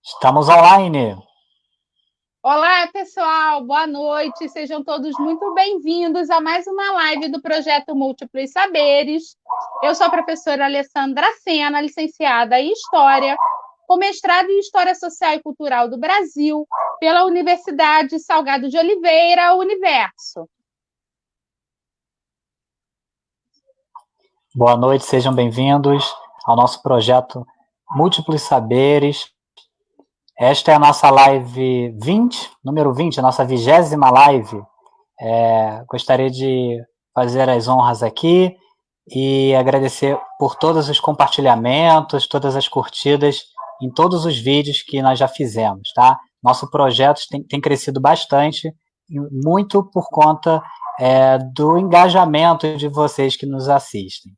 Estamos online. Olá, pessoal, boa noite. Sejam todos muito bem-vindos a mais uma live do projeto Múltiplos Saberes. Eu sou a professora Alessandra Sena, licenciada em História, com mestrado em História Social e Cultural do Brasil, pela Universidade Salgado de Oliveira, Universo. Boa noite, sejam bem-vindos ao nosso projeto Múltiplos Saberes. Esta é a nossa live 20, número 20, a nossa 20ª live. Gostaria de fazer as honras aqui e agradecer por todos os compartilhamentos, todas as curtidas em todos os vídeos que nós já fizemos, tá? Nosso projeto tem crescido bastante, muito por conta do engajamento de vocês que nos assistem.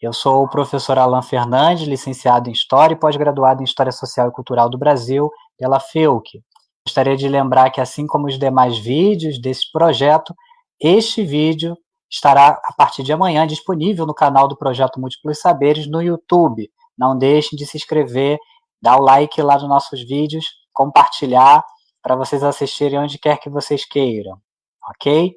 Eu sou o professor Alan Fernandes, licenciado em História e pós-graduado em História Social e Cultural do Brasil pela FEUC. Gostaria de lembrar que, assim como os demais vídeos desse projeto, este vídeo estará, a partir de amanhã, disponível no canal do Projeto Múltiplos Saberes no YouTube. Não deixem de se inscrever, dar o like lá nos nossos vídeos, compartilhar para vocês assistirem onde quer que vocês queiram, ok?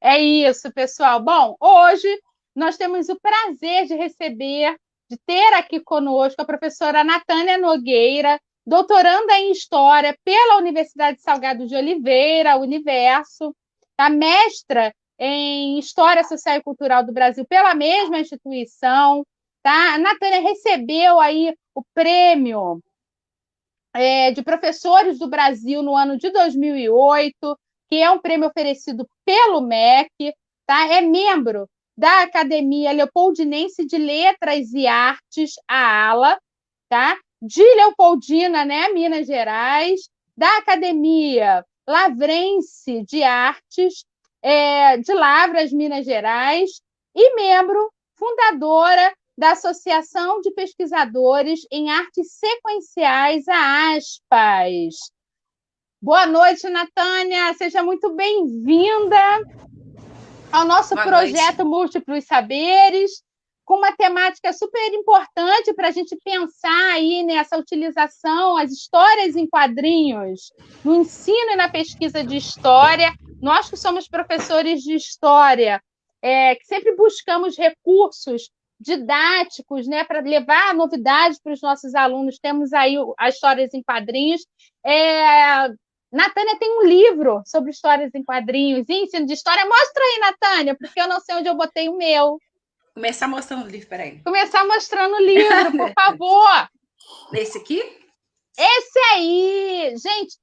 É isso, pessoal. Bom, hoje nós temos o prazer de ter aqui conosco a professora Natânia Nogueira, doutoranda em História pela Universidade Salgado de Oliveira, Universo, a mestra em História Social e Cultural do Brasil pela mesma instituição. Tá? A Natânia recebeu aí o prêmio de professores do Brasil no ano de 2008, que é um prêmio oferecido pelo MEC, tá? É membro da Academia Leopoldinense de Letras e Artes, a ALA, tá? De Leopoldina, né, Minas Gerais, da Academia Lavrense de Artes, de Lavras, Minas Gerais, e membro fundadora da Associação de Pesquisadores em Artes Sequenciais, a ASPAS. Boa noite, Natânia, seja muito bem-vinda ao nosso Boa projeto noite. Múltiplos Saberes, com uma temática super importante para a gente pensar aí nessa utilização, as histórias em quadrinhos, no ensino e na pesquisa de história. Nós que somos professores de história, que sempre buscamos recursos didáticos, né, para levar novidades para os nossos alunos, temos aí as histórias em quadrinhos. Natânia tem um livro sobre histórias em quadrinhos e ensino de história. Mostra aí, Natânia, porque eu não sei onde eu botei o meu. Começar mostrando o livro, peraí. Começar mostrando o livro, por favor. Esse aqui? Esse aí! Gente,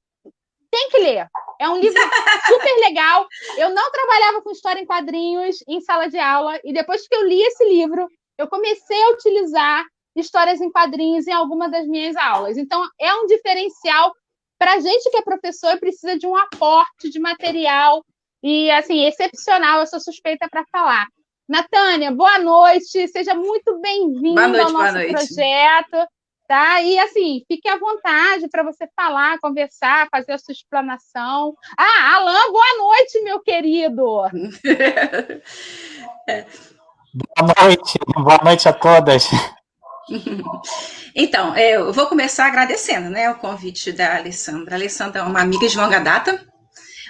tem que ler. É um livro super legal. Eu não trabalhava com história em quadrinhos em sala de aula, e depois que eu li esse livro, eu comecei a utilizar histórias em quadrinhos em alguma das minhas aulas. Então, é um diferencial para a gente que é professor e precisa de um aporte de material e, assim, excepcional. Eu sou suspeita para falar. Natânia, boa noite. Seja muito bem-vinda ao Boa nosso noite. projeto. Tá? E assim, fique à vontade para você falar, conversar, fazer a sua explanação. Ah, Alan, boa noite, meu querido. Boa noite a todas. Então, eu vou começar agradecendo, né, o convite da Alessandra. A Alessandra é uma amiga de longa data.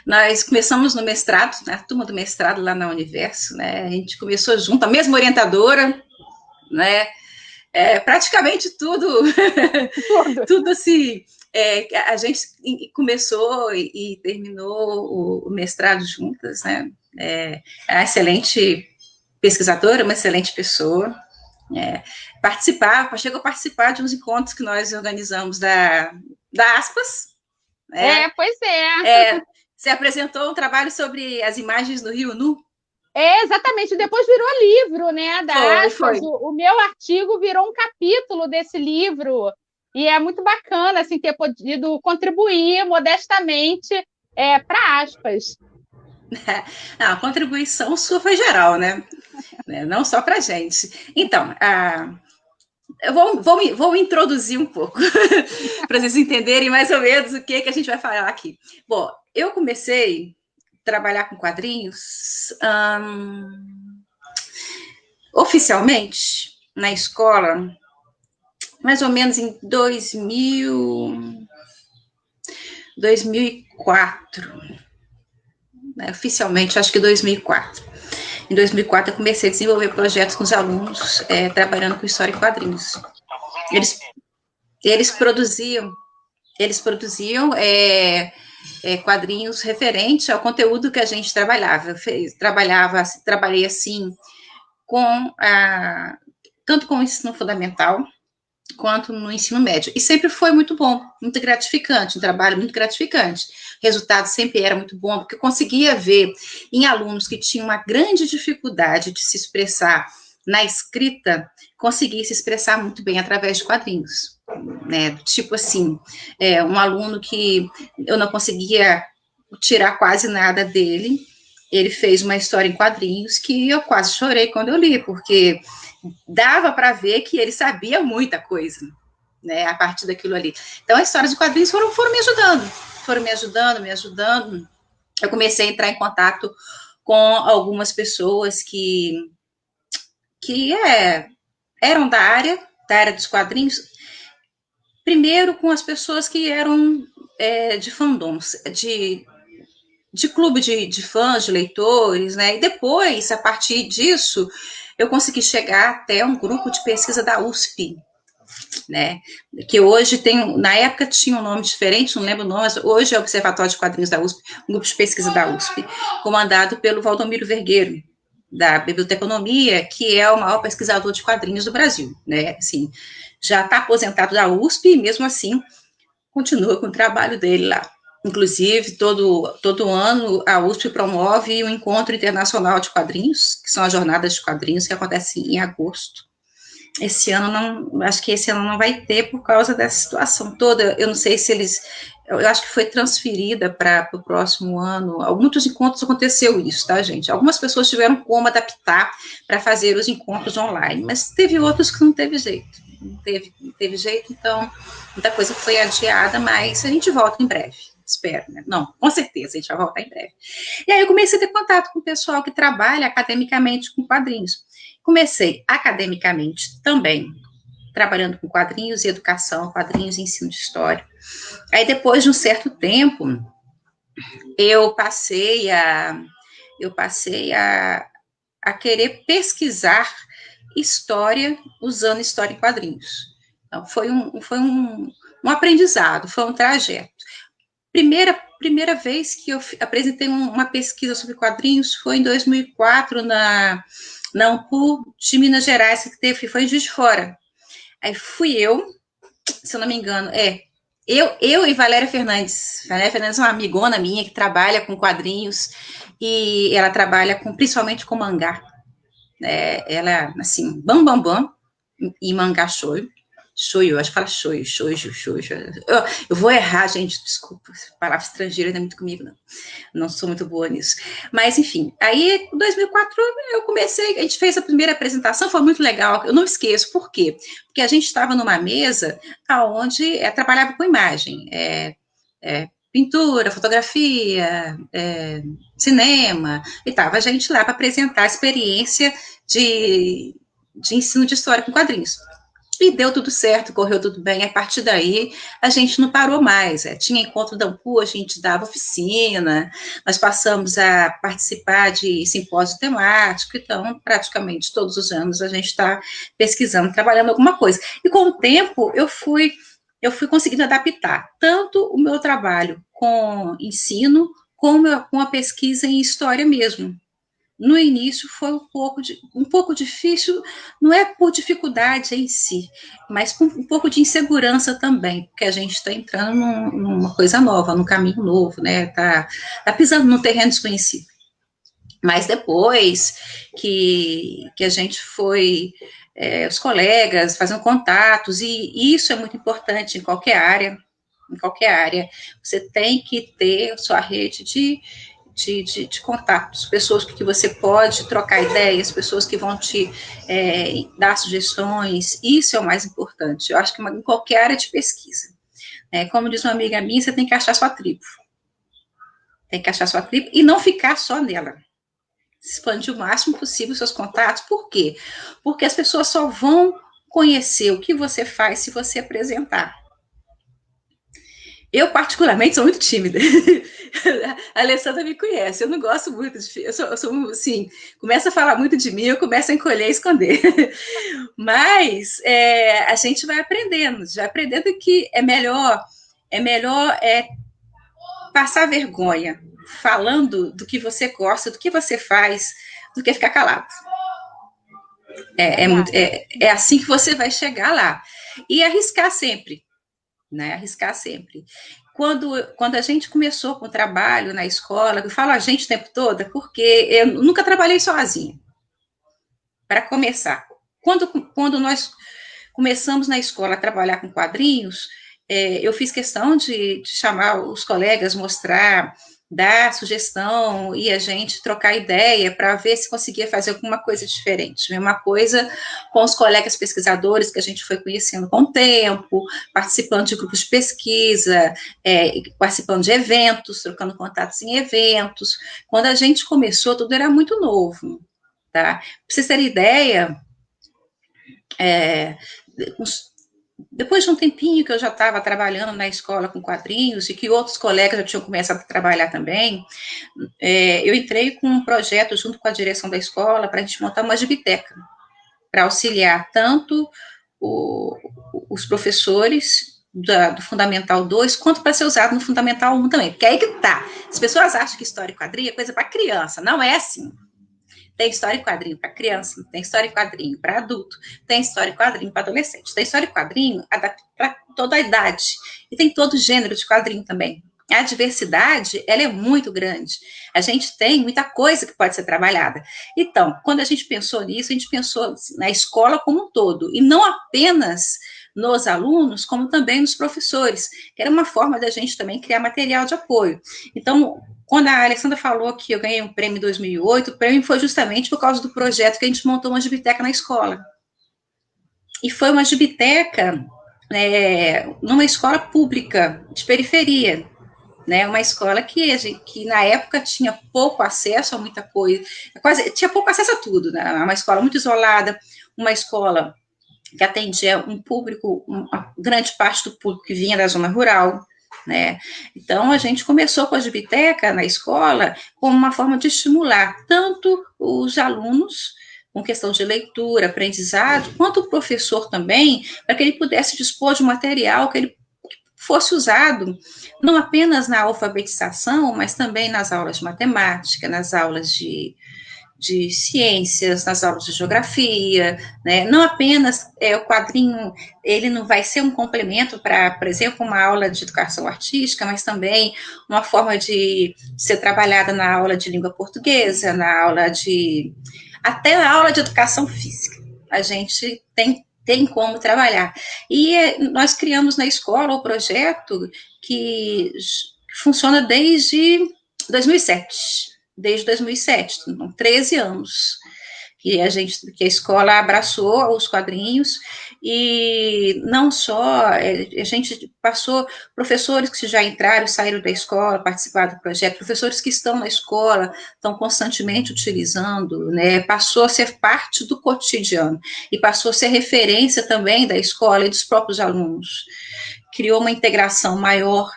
Nós começamos no mestrado, né, a turma do mestrado lá na Universo, né? A gente começou junto, a mesma orientadora, né? Praticamente tudo, tudo assim. A gente começou e terminou o mestrado juntas, né? É uma excelente pesquisadora, uma excelente pessoa. Chegou a participar de uns encontros que nós organizamos da Aspas. Né? Pois é. Se apresentou um trabalho sobre as imagens do Rio Nu. Exatamente. Depois virou livro, né, da Foi. Aspas. O meu artigo virou um capítulo desse livro. E é muito bacana assim, ter podido contribuir modestamente para Aspas. A contribuição sua foi geral, né? Não só para a gente. Então, eu vou introduzir um pouco, para vocês entenderem mais ou menos o que a gente vai falar aqui. Bom, eu comecei a trabalhar com quadrinhos oficialmente na escola mais ou menos em 2004, né, oficialmente, acho que 2004. Em 2004, eu comecei a desenvolver projetos com os alunos, trabalhando com história e quadrinhos. Eles produziam quadrinhos referentes ao conteúdo que a gente trabalhava. Trabalhei assim tanto com o ensino fundamental quanto no ensino médio. E sempre foi muito bom, muito gratificante, um trabalho muito gratificante. O resultado sempre era muito bom, porque eu conseguia ver em alunos que tinham uma grande dificuldade de se expressar na escrita, conseguir se expressar muito bem através de quadrinhos. Né? Tipo assim, um aluno que eu não conseguia tirar quase nada dele, ele fez uma história em quadrinhos que eu quase chorei quando eu li, porque dava para ver que ele sabia muita coisa, né, a partir daquilo ali. Então, as histórias de quadrinhos foram me ajudando. Eu comecei a entrar em contato com algumas pessoas que eram da área dos quadrinhos. Primeiro, com as pessoas que eram de fandoms, de clube de fãs, de leitores, né? E depois, a partir disso, eu consegui chegar até um grupo de pesquisa da USP, né? Que hoje tem, na época tinha um nome diferente, não lembro o nome, mas hoje é o Observatório de Quadrinhos da USP, um grupo de pesquisa da USP, comandado pelo Valdomiro Vergueiro, da Biblioteconomia, que é o maior pesquisador de quadrinhos do Brasil, né? Assim, já está aposentado da USP e mesmo assim continua com o trabalho dele lá. Inclusive, todo ano, a USP promove o Encontro Internacional de Quadrinhos, que são as jornadas de quadrinhos, que acontecem em agosto. Acho que esse ano não vai ter por causa dessa situação toda. Eu não sei se eu acho que foi transferida para o próximo ano. Muitos encontros aconteceu isso, tá, gente? Algumas pessoas tiveram como adaptar para fazer os encontros online, mas teve outros que não teve jeito. Não teve jeito, então muita coisa foi adiada, mas a gente volta em breve. Espero, né? Não, com certeza, a gente vai voltar em breve. E aí eu comecei a ter contato com o pessoal que trabalha academicamente com quadrinhos. Comecei academicamente também, trabalhando com quadrinhos e educação, quadrinhos e ensino de história. Aí depois de um certo tempo, eu passei a querer pesquisar história usando história em quadrinhos. Então, foi um aprendizado, foi um trajeto. Primeira vez que eu apresentei uma pesquisa sobre quadrinhos foi em 2004, na Ampul de Minas Gerais, que foi em Juiz de Fora. Aí fui eu, se eu não me engano, eu e Valéria Fernandes. Valéria Fernandes é uma amigona minha que trabalha com quadrinhos e ela trabalha principalmente com mangá. Ela, assim, bam, e mangá shoyu, acho que fala shoujo. Eu vou errar, gente, desculpa, palavra estrangeira não é muito comigo, não sou muito boa nisso. Mas, enfim, aí, em 2004, eu comecei, a gente fez a primeira apresentação, foi muito legal, eu não esqueço, por quê? Porque a gente estava numa mesa onde trabalhava com imagem, pintura, fotografia, cinema, e estava a gente lá para apresentar a experiência de ensino de história com quadrinhos. E deu tudo certo, correu tudo bem. A partir daí, a gente não parou mais. Tinha encontro da Ampul, a gente dava oficina, nós passamos a participar de simpósio temático, então, praticamente todos os anos, a gente está pesquisando, trabalhando alguma coisa. E com o tempo, eu fui conseguindo adaptar tanto o meu trabalho com ensino, como com a pesquisa em história mesmo. No início foi um pouco difícil, não é por dificuldade em si, mas com um pouco de insegurança também, porque a gente está entrando numa coisa nova, num caminho novo, né? Tá pisando num terreno desconhecido. Mas depois que a gente foi, os colegas fazendo contatos, e isso é muito importante em qualquer área, você tem que ter sua rede de contatos, pessoas que você pode trocar ideias, pessoas que vão te dar sugestões, isso é o mais importante, eu acho que em qualquer área de pesquisa. Como diz uma amiga minha, você tem que achar sua tribo. E não ficar só nela. Expandir o máximo possível os seus contatos, por quê? Porque as pessoas só vão conhecer o que você faz se você apresentar. Eu, particularmente, sou muito tímida. A Alessandra me conhece, eu não gosto muito de... Eu sou assim, começa a falar muito de mim, eu começo a encolher e esconder. Mas a gente vai aprendendo que é melhor passar vergonha falando do que você gosta, do que você faz, do que ficar calado. É assim que você vai chegar lá. E arriscar sempre, né? Arriscar sempre. Quando a gente começou com o trabalho na escola, eu falo a gente o tempo todo, porque eu nunca trabalhei sozinha. Para começar, quando nós começamos na escola a trabalhar com quadrinhos, eu fiz questão de chamar os colegas, mostrar, dar sugestão e a gente trocar ideia para ver se conseguia fazer alguma coisa diferente. Mesma coisa com os colegas pesquisadores que a gente foi conhecendo com o tempo, participando de grupos de pesquisa, participando de eventos, trocando contatos em eventos. Quando a gente começou, tudo era muito novo. Tá? Para vocês terem ideia, depois de um tempinho que eu já estava trabalhando na escola com quadrinhos e que outros colegas já tinham começado a trabalhar também, eu entrei com um projeto junto com a direção da escola para a gente montar uma gibiteca, para auxiliar tanto os professores do Fundamental 2, quanto para ser usado no Fundamental 1 também, porque aí que tá. As pessoas acham que história e quadrinho é coisa para criança, não é assim. Tem história e quadrinho para criança, tem história e quadrinho para adulto, tem história e quadrinho para adolescente, tem história e quadrinho para toda a idade, e tem todo gênero de quadrinho também. A diversidade, ela é muito grande. A gente tem muita coisa que pode ser trabalhada. Então, quando a gente pensou nisso, a gente pensou na escola como um todo, e não apenas nos alunos, como também nos professores, que era uma forma da gente também criar material de apoio. Então, quando a Alessandra falou que eu ganhei um prêmio em 2008, o prêmio foi justamente por causa do projeto que a gente montou uma gibiteca na escola. E foi uma gibiteca numa escola pública de periferia, né? Uma escola que na época tinha pouco acesso a muita coisa, tinha pouco acesso a tudo, né? Uma escola muito isolada, uma escola que atendia um público, uma grande parte do público que vinha da zona rural, né? Então, a gente começou com a gibiteca na escola como uma forma de estimular tanto os alunos, com questão de leitura, aprendizado, quanto o professor também, para que ele pudesse dispor de um material que ele fosse usado não apenas na alfabetização, mas também nas aulas de matemática, nas aulas de ciências, nas aulas de geografia, né? Não apenas o quadrinho, ele não vai ser um complemento para, por exemplo, uma aula de educação artística, mas também uma forma de ser trabalhada na aula de língua portuguesa, até na aula de educação física. A gente tem como trabalhar. E nós criamos na escola o projeto que funciona desde 2007. Desde 2007, 13 anos, que a escola abraçou os quadrinhos, e não só, a gente passou professores que já entraram, saíram da escola, participaram do projeto, professores que estão na escola, estão constantemente utilizando, né, passou a ser parte do cotidiano, e passou a ser referência também da escola e dos próprios alunos. Criou uma integração maior,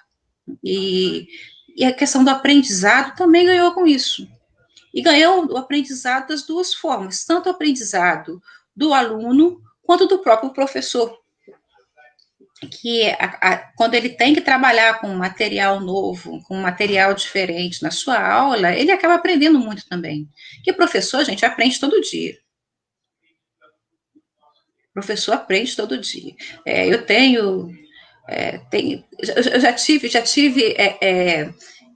e a questão do aprendizado também ganhou com isso. E ganhou o aprendizado das duas formas, tanto o aprendizado do aluno quanto do próprio professor. Que quando ele tem que trabalhar com material novo, com material diferente na sua aula, ele acaba aprendendo muito também. Porque professor, a gente aprende todo dia. O professor aprende todo dia. Eu já tive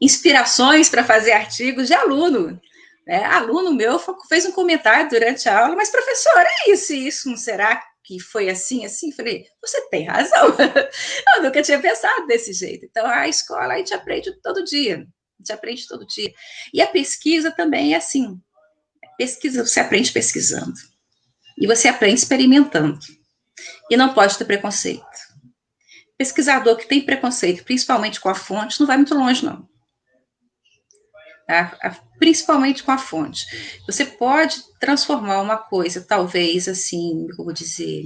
inspirações para fazer artigos de aluno. Aluno meu fez um comentário durante a aula, mas professor, é isso, não será que foi assim? Falei, você tem razão, eu nunca tinha pensado desse jeito. Então, a escola a gente aprende todo dia, E a pesquisa também é assim, pesquisa, você aprende pesquisando, e você aprende experimentando, e não pode ter preconceito. Pesquisador que tem preconceito, principalmente com a fonte, não vai muito longe, não. Principalmente com a fonte. Você pode transformar uma coisa, talvez, assim, como dizer,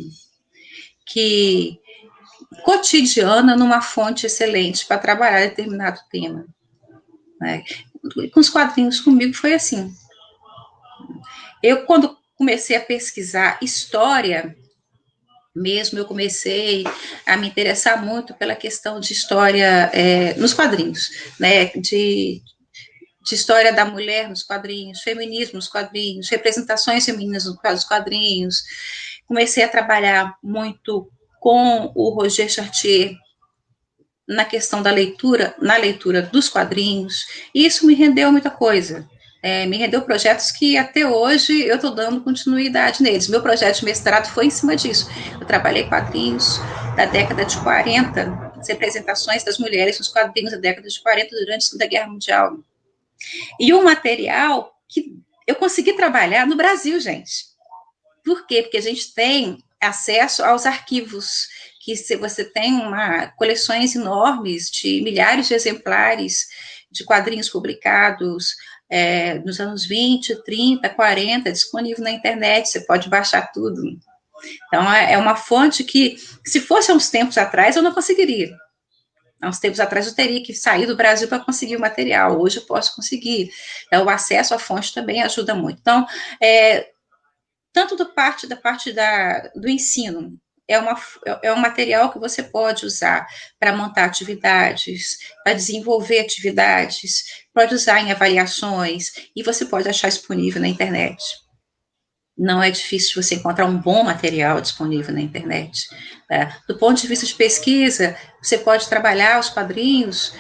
que cotidiana numa fonte excelente para trabalhar determinado tema. Né? Com os quadrinhos comigo foi assim. Eu, quando comecei a pesquisar história, mesmo eu comecei a me interessar muito pela questão de história nos quadrinhos, né, de história da mulher nos quadrinhos, feminismo nos quadrinhos, representações femininas nos quadrinhos. Comecei a trabalhar muito com o Roger Chartier na questão da leitura, na leitura dos quadrinhos, e isso me rendeu muita coisa. Me rendeu projetos que até hoje eu estou dando continuidade neles. Meu projeto de mestrado foi em cima disso. Eu trabalhei quadrinhos da década de 40, as representações das mulheres nos quadrinhos da década de 40 durante a Segunda Guerra Mundial. E um material que eu consegui trabalhar no Brasil, gente. Por quê? Porque a gente tem acesso aos arquivos, que você tem coleções enormes de milhares de exemplares de quadrinhos publicados nos anos 20, 30, 40, disponível na internet, você pode baixar tudo. Então, é uma fonte que, se fosse há uns tempos atrás, eu não conseguiria. Há uns tempos atrás eu teria que sair do Brasil para conseguir o material, hoje eu posso conseguir. Então, o acesso à fonte também ajuda muito. Então, tanto da parte do ensino, é um material que você pode usar para montar atividades, para desenvolver atividades, pode usar em avaliações, e você pode achar disponível na internet. Não é difícil você encontrar um bom material disponível na internet. Tá? Do ponto de vista de pesquisa, você pode trabalhar os quadrinhos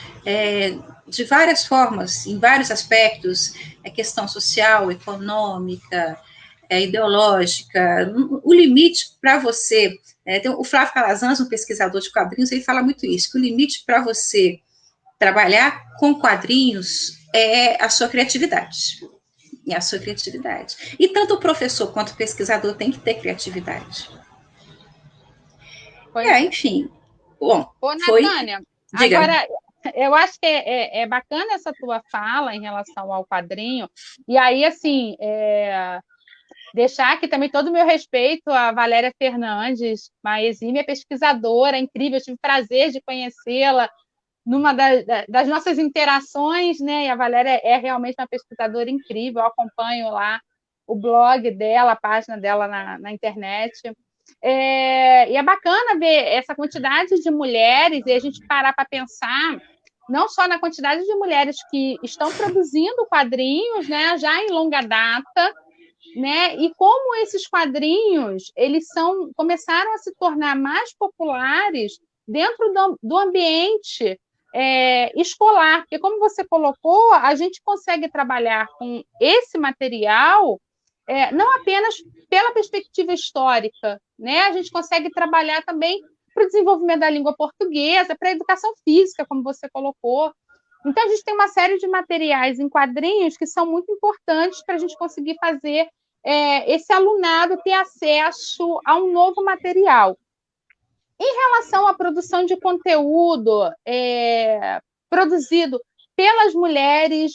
de várias formas, em vários aspectos, questão social, econômica, ideológica. O limite para você... tem o Flávio Calazans, um pesquisador de quadrinhos, ele fala muito isso, que o limite para você trabalhar com quadrinhos é a sua criatividade. E a sua criatividade. E tanto o professor quanto o pesquisador tem que ter criatividade. Enfim. Bom, Natânia, agora, eu acho que é bacana essa tua fala em relação ao quadrinho, e aí, assim, deixar aqui também todo o meu respeito à Valéria Fernandes, uma exímia pesquisadora, incrível, eu tive o prazer de conhecê-la numa das nossas interações, né? E a Valéria é realmente uma pesquisadora incrível, eu acompanho lá o blog dela, a página dela na internet. E é bacana ver essa quantidade de mulheres e a gente parar para pensar não só na quantidade de mulheres que estão produzindo quadrinhos, né, já em longa data, né, e como esses quadrinhos eles começaram a se tornar mais populares dentro do ambiente escolar, porque como você colocou, a gente consegue trabalhar com esse material não apenas pela perspectiva histórica, né? A gente consegue trabalhar também para o desenvolvimento da língua portuguesa, para a educação física, como você colocou. Então, a gente tem uma série de materiais em quadrinhos que são muito importantes para a gente conseguir fazer esse alunado ter acesso a um novo material. Em relação à produção de conteúdo produzido pelas mulheres,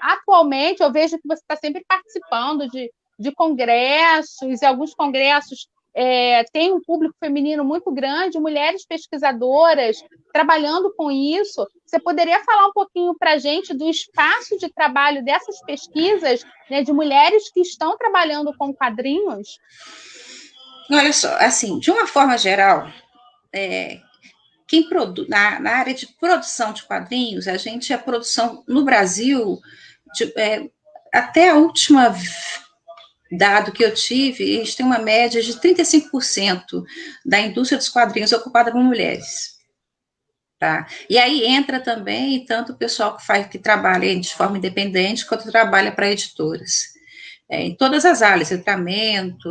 atualmente, eu vejo que você está sempre participando de congressos, e alguns congressos têm um público feminino muito grande, mulheres pesquisadoras trabalhando com isso. Você poderia falar um pouquinho para a gente do espaço de trabalho dessas pesquisas, né, de mulheres que estão trabalhando com quadrinhos? Olha só, assim, de uma forma geral, quem produz na área de produção de quadrinhos, a produção no Brasil, até a última dado que eu tive, a gente tem uma média de 35% da indústria dos quadrinhos ocupada por mulheres. Tá? E aí entra também tanto o pessoal que trabalha de forma independente, quanto trabalha para editoras. Em todas as áreas, letramento,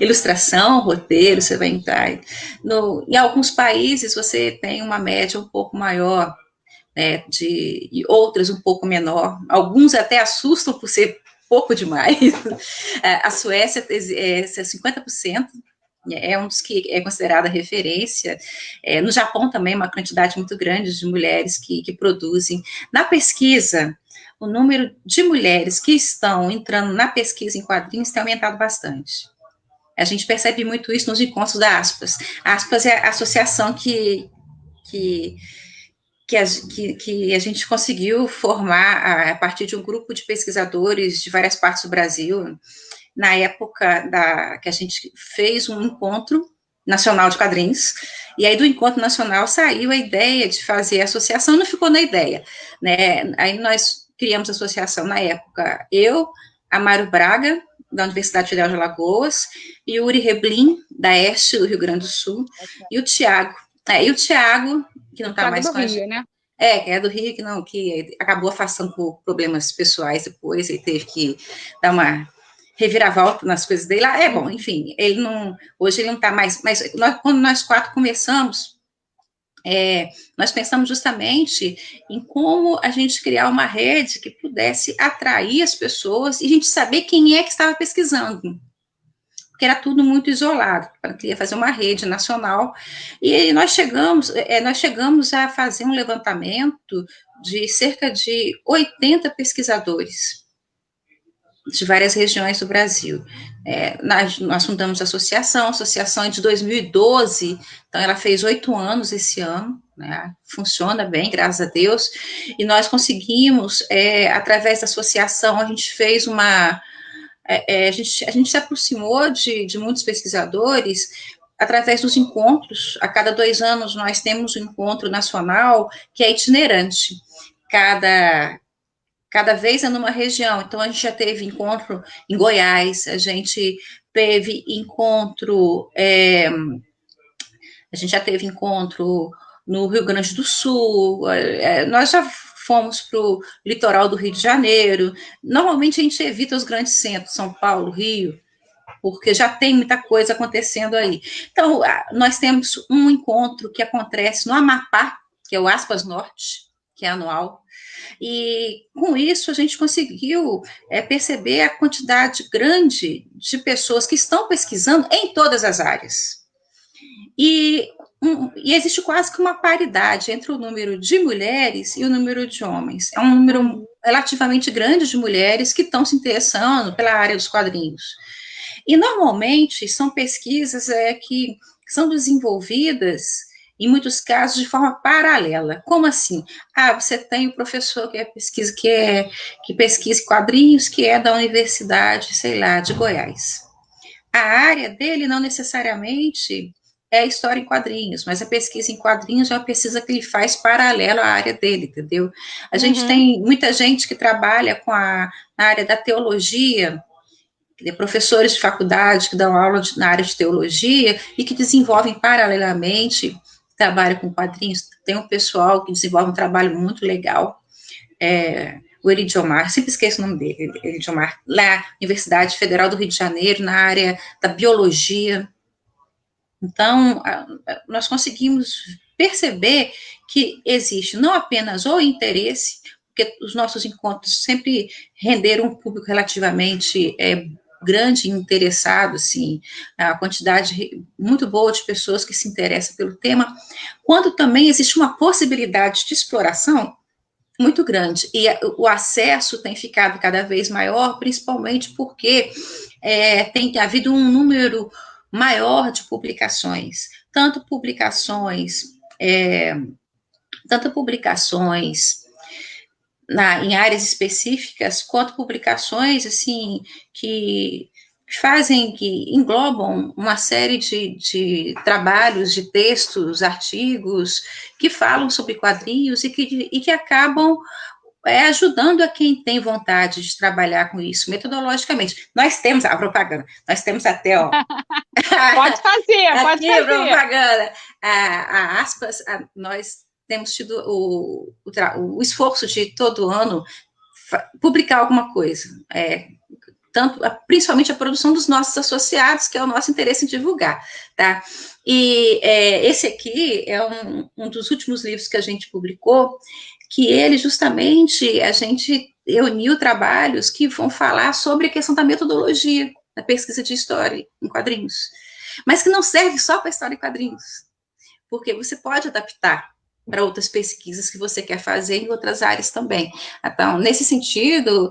ilustração, roteiro, você vai entrar. Em alguns países, você tem uma média um pouco maior, e outras um pouco menor. Alguns até assustam por ser pouco demais. A Suécia é 50%, é um dos que é considerada referência. No Japão também, uma quantidade muito grande de mulheres que produzem. Na pesquisa, o número de mulheres que estão entrando na pesquisa em quadrinhos tem aumentado bastante. A gente percebe muito isso nos encontros da Aspas. A Aspas é a associação que a gente conseguiu formar a partir de um grupo de pesquisadores de várias partes do Brasil, na época que a gente fez um encontro nacional de quadrinhos, e aí do encontro nacional saiu a ideia de fazer a associação, não ficou na ideia, né? Aí nós criamos a associação na época, eu, Amaro Braga, da Universidade Federal de Alagoas, e o Uri Reblin, da Este, do Rio Grande do Sul, e o Thiago, que não está mais com a gente. Né? Que é do Rio, que acabou afastando por problemas pessoais depois, ele teve que dar uma reviravolta nas coisas dele lá. Bom, enfim, hoje ele não está mais, mas quando nós 4 começamos, nós pensamos justamente em como a gente criar uma rede que pudesse atrair as pessoas e a gente saber quem é que estava pesquisando, porque era tudo muito isolado. Eu queria fazer uma rede nacional, e nós chegamos a fazer um levantamento de cerca de 80 pesquisadores de várias regiões do Brasil. Nós fundamos a associação é de 2012, então ela fez 8 anos esse ano, né? Funciona bem, graças a Deus, e nós conseguimos, através da associação, a gente fez a gente se aproximou de muitos pesquisadores através dos encontros. A cada 2 anos nós temos um encontro nacional que é itinerante. Cada vez é numa região. Então, a gente já teve encontro em Goiás, a gente teve encontro no Rio Grande do Sul, nós já fomos para o litoral do Rio de Janeiro. Normalmente a gente evita os grandes centros, São Paulo, Rio, porque já tem muita coisa acontecendo aí. Então, nós temos um encontro que acontece no Amapá, que é o Aspas Norte, que é anual, e com isso a gente conseguiu perceber a quantidade grande de pessoas que estão pesquisando em todas as áreas. E existe quase que uma paridade entre o número de mulheres e o número de homens. É um número relativamente grande de mulheres que estão se interessando pela área dos quadrinhos. E, normalmente, são pesquisas que são desenvolvidas, em muitos casos, de forma paralela. Como assim? Você tem o professor que pesquisa quadrinhos, que é da Universidade, sei lá, de Goiás. A área dele não necessariamente é história em quadrinhos, mas a pesquisa em quadrinhos é uma pesquisa que ele faz paralelo à área dele, entendeu? A gente tem muita gente que trabalha na área da teologia, professores de faculdade que dão aula na área de teologia e que desenvolvem paralelamente trabalho com quadrinhos. Tem um pessoal que desenvolve um trabalho muito legal, o Elidiomar, sempre esqueço o nome dele, Elidiomar, lá na Universidade Federal do Rio de Janeiro, na área da biologia. Então, nós conseguimos perceber que existe não apenas o interesse, porque os nossos encontros sempre renderam um público relativamente grande e interessado, assim, a quantidade muito boa de pessoas que se interessam pelo tema, quando também existe uma possibilidade de exploração muito grande, e o acesso tem ficado cada vez maior, principalmente porque tem havido um número maior de publicações, tanto publicações em áreas específicas, quanto publicações, assim, que englobam uma série de trabalhos, de textos, artigos, que falam sobre quadrinhos e que acabam ajudando a quem tem vontade de trabalhar com isso, metodologicamente. Nós temos a propaganda, nós temos até, ó... Pode fazer. Propaganda. A Aspas, nós temos tido o esforço de todo ano publicar alguma coisa, principalmente a produção dos nossos associados, que é o nosso interesse em divulgar, tá? E esse aqui é um dos últimos livros que a gente publicou, que ele justamente, a gente reuniu trabalhos que vão falar sobre a questão da metodologia da pesquisa de história em quadrinhos, mas que não serve só para história em quadrinhos, porque você pode adaptar para outras pesquisas que você quer fazer em outras áreas também. Então, nesse sentido,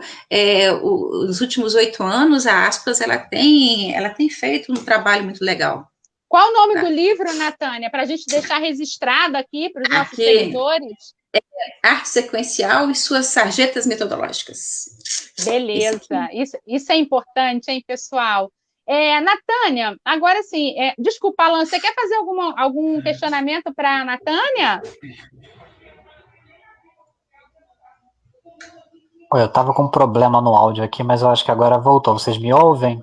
os últimos 8 anos, a Aspas, ela tem feito um trabalho muito legal. Qual o nome Tá. do livro, Natânia, para a gente deixar registrado aqui para os nossos seguidores? Arte sequencial e suas sarjetas metodológicas. Beleza, isso é importante, hein, pessoal? Natânia, agora sim, desculpa, Alan, você quer fazer algum questionamento para a Natânia? Eu estava com um problema no áudio aqui, mas eu acho que agora voltou. Vocês me ouvem?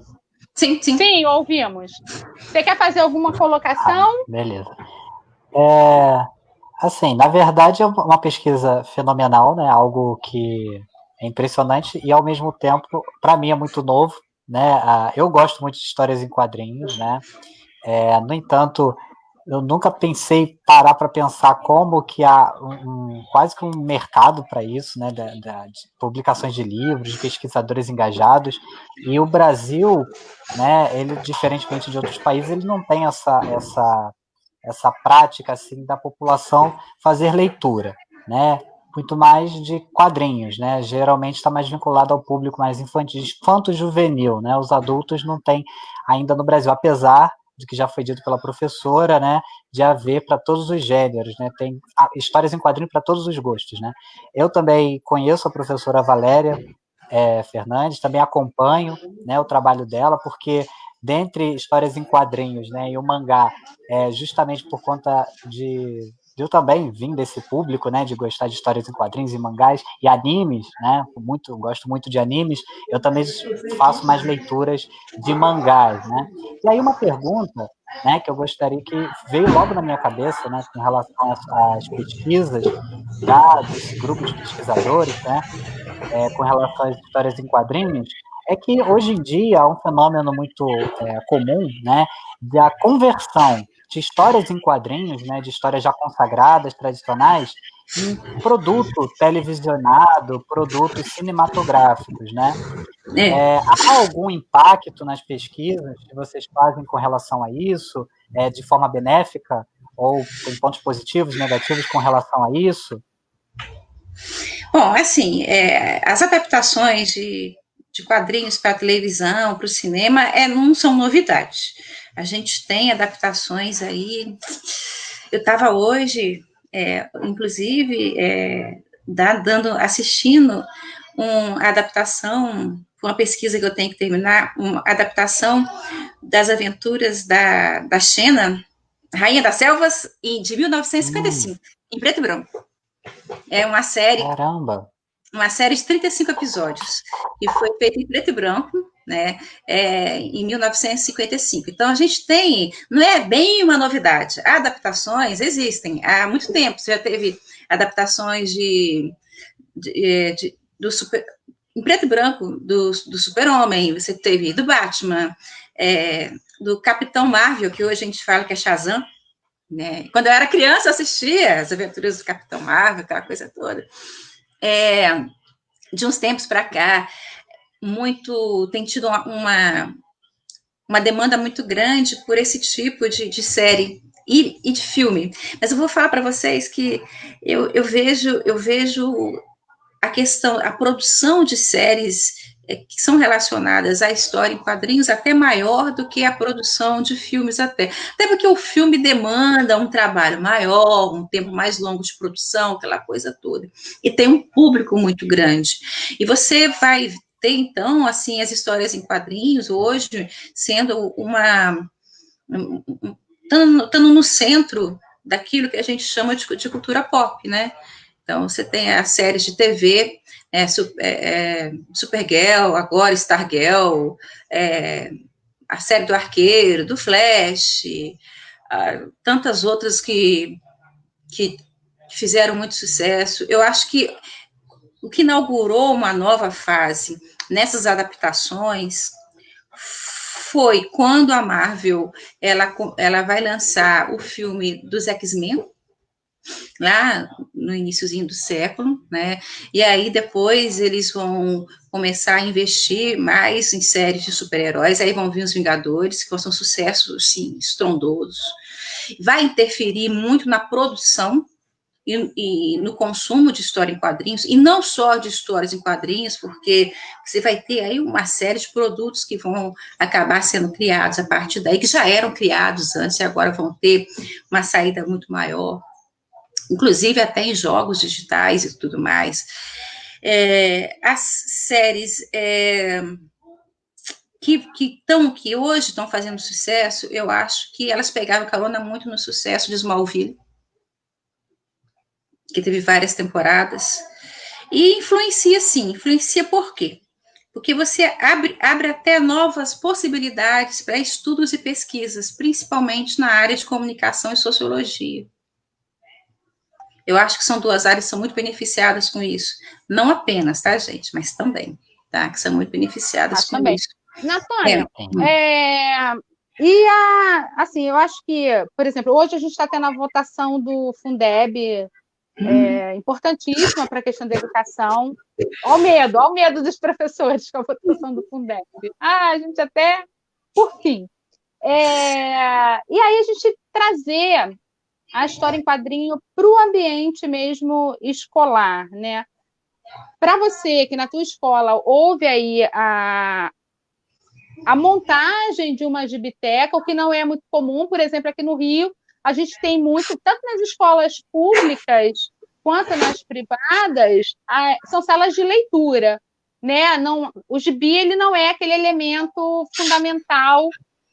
Sim, sim. Sim, ouvimos. Você quer fazer alguma colocação? Beleza. Assim, na verdade é uma pesquisa fenomenal, né? Algo que é impressionante e ao mesmo tempo, para mim é muito novo, né? Eu gosto muito de histórias em quadrinhos, né? No entanto, eu nunca pensei parar para pensar como que há quase que um mercado para isso, né? De publicações de livros, de pesquisadores engajados. E o Brasil, né? Ele, diferentemente de outros países, ele não tem essa prática assim da população fazer leitura, né? Muito mais de quadrinhos, né? Geralmente está mais vinculado ao público mais infantil, infanto-juvenil, né? Os adultos não têm ainda no Brasil, apesar de que já foi dito pela professora, né? De haver para todos os gêneros, né? Tem histórias em quadrinho para todos os gostos, né? Eu também conheço a professora Valéria Fernandes, também acompanho, né, o trabalho dela, porque dentre histórias em quadrinhos, né, e o mangá, justamente por conta de eu também vim desse público, né, de gostar de histórias em quadrinhos e mangás e animes, né, gosto muito de animes, eu também faço mais leituras de mangás, né. E aí uma pergunta, né, que eu gostaria que veio logo na minha cabeça, né, com relação às pesquisas desse grupo de pesquisadores, né, com relação às histórias em quadrinhos, é que hoje em dia há um fenômeno muito comum, né, da conversão de histórias em quadrinhos, né, de histórias já consagradas, tradicionais, em produto televisionado, produtos cinematográficos, né? Há algum impacto nas pesquisas que vocês fazem com relação a isso, de forma benéfica, ou tem pontos positivos, negativos com relação a isso? Bom, assim, as adaptações de quadrinhos para a televisão, para o cinema, não são novidade. A gente tem adaptações aí. Eu estava hoje, inclusive, assistindo uma adaptação, uma pesquisa que eu tenho que terminar, uma adaptação das aventuras da Xena, Rainha das Selvas, de 1955, em preto e branco. É uma série. Caramba! Uma série de 35 episódios, que foi feita em preto e branco, né, em 1955. Então, a gente tem, não é bem uma novidade, adaptações existem há muito tempo. Você já teve adaptações em preto e branco do Super-Homem, você teve do Batman, do Capitão Marvel, que hoje a gente fala que é Shazam, né? Quando eu era criança, eu assistia as aventuras do Capitão Marvel, aquela coisa toda. De uns tempos para cá, tem tido uma demanda muito grande por esse tipo de série e de filme. Mas eu vou falar para vocês que eu vejo a produção de séries que são relacionadas à história em quadrinhos até maior do que a produção de filmes até porque o filme demanda um trabalho maior, um tempo mais longo de produção, aquela coisa toda, e tem um público muito grande, e você vai ter, então, assim, as histórias em quadrinhos hoje sendo estando no centro daquilo que a gente chama de cultura pop, né? Então, você tem as séries de TV, Supergirl, agora Stargirl, a série do Arqueiro, do Flash, tantas outras que fizeram muito sucesso. Eu acho que o que inaugurou uma nova fase nessas adaptações foi quando a Marvel ela vai lançar o filme dos X-Men, lá no iniciozinho do século, né? E aí depois eles vão começar a investir mais em séries de super-heróis, aí vão vir os Vingadores, que são sucessos, assim, estrondosos. Vai interferir muito na produção e no consumo de história em quadrinhos, e não só de histórias em quadrinhos, porque você vai ter aí uma série de produtos que vão acabar sendo criados a partir daí, que já eram criados antes e agora vão ter uma saída muito maior, inclusive até em jogos digitais e tudo mais. As séries que hoje estão fazendo sucesso, eu acho que elas pegaram carona muito no sucesso de Smallville, que teve várias temporadas, e influencia sim, influencia por quê? Porque você abre até novas possibilidades para estudos e pesquisas, principalmente na área de comunicação e sociologia. Eu acho que são duas áreas que são muito beneficiadas com isso. Não apenas, tá, gente? Mas também, tá? Que são muito beneficiadas com também. isso. Natânia, assim, eu acho que, por exemplo, hoje a gente está tendo a votação do Fundeb, importantíssima para a questão da educação. Olha o medo dos professores com a votação do Fundeb. A gente até, por fim. E aí a gente trazer a história em quadrinho para o ambiente mesmo escolar, né? Para você que na tua escola houve aí a montagem de uma gibiteca, o que não é muito comum, por exemplo, aqui no Rio, a gente tem muito, tanto nas escolas públicas quanto nas privadas, são salas de leitura, né? Não, o gibi ele não é aquele elemento fundamental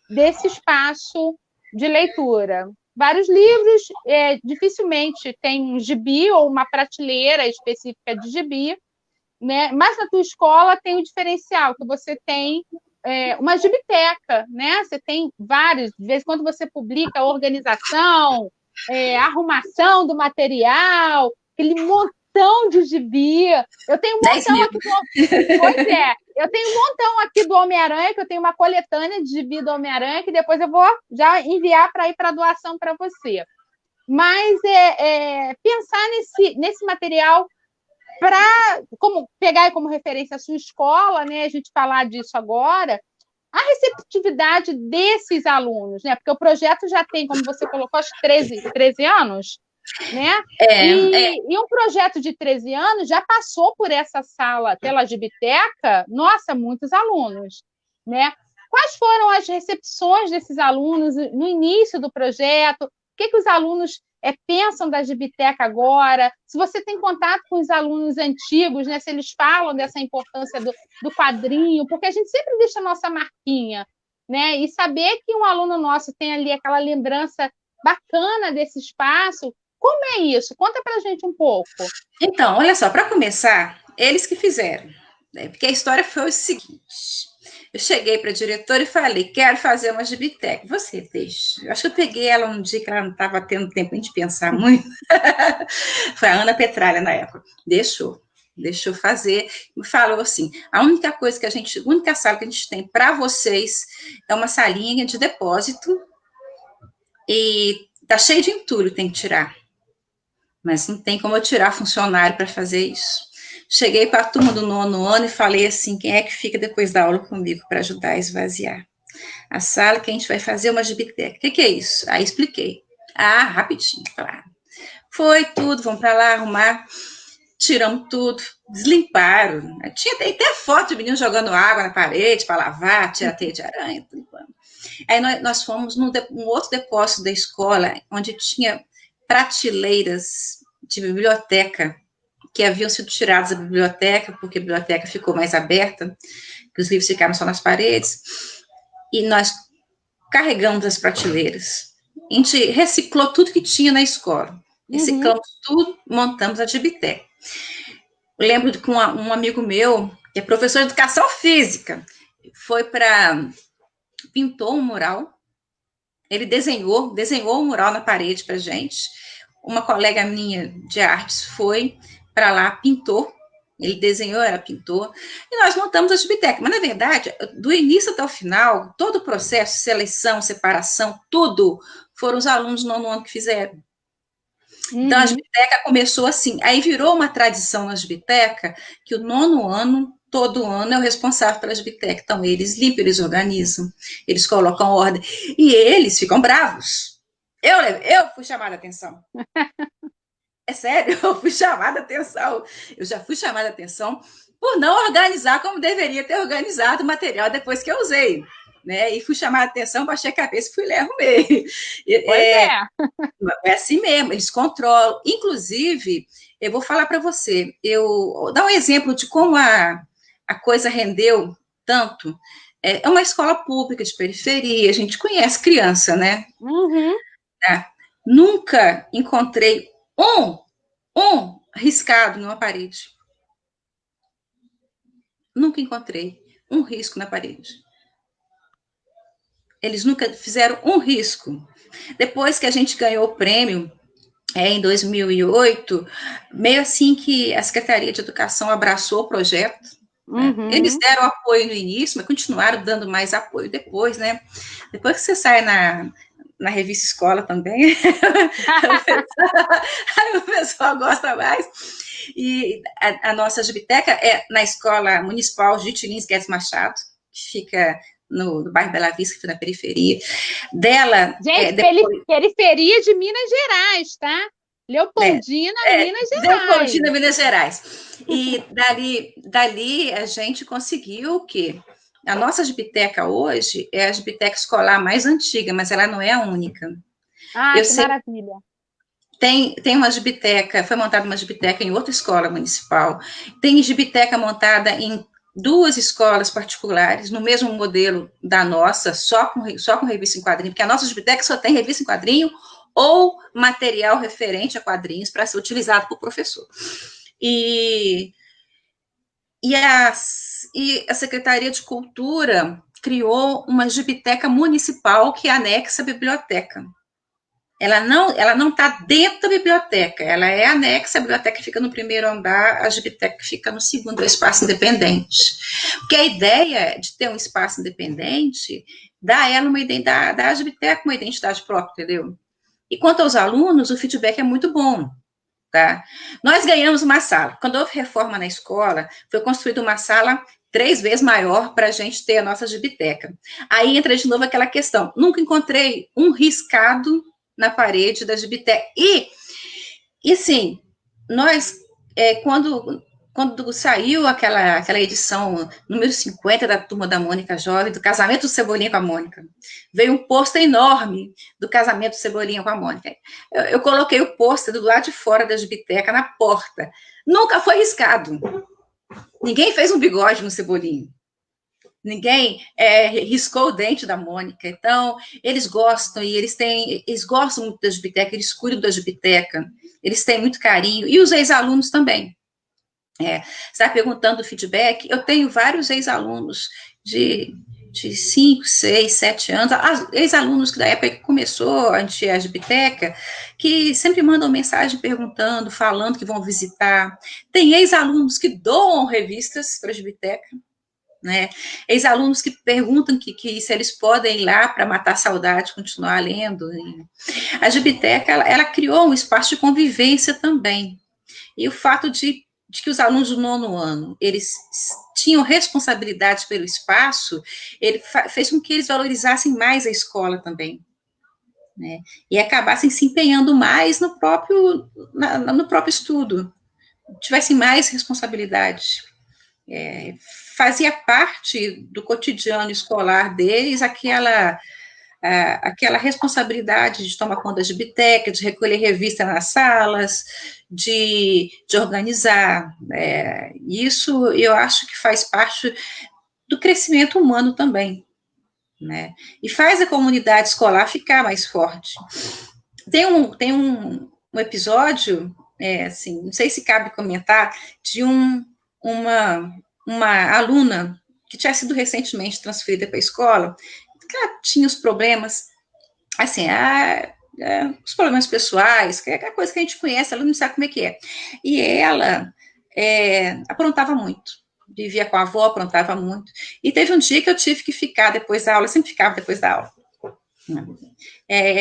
desse espaço de leitura. Vários livros, dificilmente tem um gibi ou uma prateleira específica de gibi, né? Mas na tua escola tem o diferencial, que você tem uma gibiteca, né? Você tem vários, de vez em quando você publica organização, arrumação do material, aquele montão de gibi. Eu tenho um montão aqui eu tenho um montão aqui do Homem-Aranha, que eu tenho uma coletânea de gibi do Homem-Aranha, que depois eu vou já enviar para ir para doação para você. Mas pensar nesse material para pegar como referência a sua escola, né? A gente falar disso agora, a receptividade desses alunos, né? Porque o projeto já tem, como você colocou, aos 13 anos, né? E um projeto de 13 anos já passou por essa sala, pela gibiteca, nossa, muitos alunos, né? Quais foram as recepções desses alunos no início do projeto? O que os alunos pensam da gibiteca agora? Se você tem contato com os alunos antigos, né? Se eles falam dessa importância do quadrinho, porque a gente sempre deixa a nossa marquinha, né? E saber que um aluno nosso tem ali aquela lembrança bacana desse espaço. Como é isso? Conta para a gente um pouco. Então, olha só, para começar, eles que fizeram, né? Porque a história foi o seguinte: eu cheguei para a diretora e falei, quero fazer uma gibiteca. Você deixa. Eu acho que eu peguei ela um dia que ela não estava tendo tempo de pensar muito. Foi a Ana Petralha na época. Deixou fazer. Me falou assim, a única sala que a gente tem para vocês é uma salinha de depósito e tá cheio de entulho, tem que tirar. Mas não tem como eu tirar funcionário para fazer isso. Cheguei para a turma do 9º ano e falei assim, quem é que fica depois da aula comigo para ajudar a esvaziar? A sala que a gente vai fazer uma gibiteca. O que é isso? Aí expliquei. Rapidinho, claro. Foi tudo, vamos para lá arrumar, tiramos tudo, deslimparam. Tinha até foto de menino jogando água na parede para lavar, tirar teia de aranha, tudo. Aí nós fomos num outro depósito da escola, onde tinha prateleiras de biblioteca que haviam sido tiradas da biblioteca, porque a biblioteca ficou mais aberta, que os livros ficaram só nas paredes, e nós carregamos as prateleiras. A gente reciclou tudo que tinha na escola. Reciclamos tudo, montamos a gibiteca. Eu lembro de um amigo meu, que é professor de educação física, pintou um mural. Ele desenhou um mural na parede para gente. Uma colega minha de artes foi para lá, pintou. Ele desenhou, ela pintou. E nós montamos a gibiteca. Mas, na verdade, do início até o final, todo o processo, seleção, separação, tudo, foram os alunos do 9º ano que fizeram. Então, a gibiteca começou assim. Aí virou uma tradição na gibiteca que o 9º ano, todo ano, é o responsável pela gibiteca. Então, eles limpam, eles organizam, eles colocam ordem. E eles ficam bravos. Eu fui chamada a atenção. É sério, eu fui chamada a atenção. Eu já fui chamada a atenção por não organizar como deveria ter organizado o material depois que eu usei. Né? E fui chamada a atenção, baixei a cabeça e fui ler, arrumei. É assim mesmo, eles controlam. Inclusive, eu vou falar para você, eu dar um exemplo de como a coisa rendeu tanto. É uma escola pública de periferia, a gente conhece criança, né? Uhum. Tá? Nunca encontrei um riscado numa parede. Nunca encontrei um risco na parede. Eles nunca fizeram um risco. Depois que a gente ganhou o prêmio, em 2008, meio assim que a Secretaria de Educação abraçou o projeto. Né? Uhum. Eles deram apoio no início, mas continuaram dando mais apoio depois, né? Depois que você sai na revista Escola também, aí o pessoal gosta mais. E a nossa biblioteca é na Escola Municipal Gitilins Guedes Machado, que fica no bairro Bela Vista, que fica na periferia. Dela... Gente, periferia de Minas Gerais, tá? Leopoldina, Minas Gerais. Leopoldina, Minas Gerais. E dali a gente conseguiu o quê? A nossa biblioteca hoje é a biblioteca escolar mais antiga, mas ela não é a única. Que maravilha. Tem uma biblioteca, foi montada uma biblioteca em outra escola municipal, tem biblioteca montada em 2 escolas particulares, no mesmo modelo da nossa, só com revista em quadrinho, porque a nossa biblioteca só tem revista em quadrinho ou material referente a quadrinhos para ser utilizado por professor. E a Secretaria de Cultura criou uma biblioteca municipal que anexa a biblioteca. Ela não está dentro da biblioteca, ela é anexa, a biblioteca fica no primeiro andar, a biblioteca fica no segundo, é um espaço independente. Porque a ideia de ter um espaço independente dá a ela dá a biblioteca uma identidade própria, entendeu? E quanto aos alunos, o feedback é muito bom. Tá? Nós ganhamos uma sala. Quando houve reforma na escola, foi construída uma sala 3 vezes maior para a gente ter a nossa biblioteca. Aí entra de novo aquela questão. Nunca encontrei um riscado na parede da biblioteca. E sim, nós, quando saiu aquela edição número 50 da Turma da Mônica Jovem, do Casamento do Cebolinha com a Mônica, veio um pôster enorme do Casamento do Cebolinha com a Mônica. Eu coloquei o pôster do lado de fora da biblioteca, na porta. Nunca foi riscado. Ninguém fez um bigode no Cebolinha. Ninguém riscou o dente da Mônica. Então, eles gostam, e eles gostam muito da biblioteca, eles cuidam da biblioteca, eles têm muito carinho, e os ex-alunos também. Você está perguntando o feedback, eu tenho vários ex-alunos de 5, 6, 7 anos, ex-alunos que da época que começou a biblioteca, que sempre mandam mensagem perguntando, falando que vão visitar. Tem ex-alunos que doam revistas para a biblioteca, né? Ex-alunos que perguntam que se eles podem ir lá para matar a saudade, continuar lendo. A biblioteca, ela criou um espaço de convivência também. E o fato de que os alunos do 9º ano, eles tinham responsabilidade pelo espaço, ele fez com que eles valorizassem mais a escola também, né? E acabassem se empenhando mais no próprio estudo, tivessem mais responsabilidade. Fazia parte do cotidiano escolar deles aquela responsabilidade de tomar conta da biblioteca, de recolher revista nas salas, de organizar. Isso eu acho que faz parte do crescimento humano também, né? E faz a comunidade escolar ficar mais forte. Tem um episódio, assim, não sei se cabe comentar, de uma aluna que tinha sido recentemente transferida para a escola, que ela tinha os problemas, assim, os problemas pessoais, que é a coisa que a gente conhece, ela não sabe como é que é. E ela aprontava muito, vivia com a avó, aprontava muito. E teve um dia que eu tive que ficar depois da aula, eu sempre ficava depois da aula.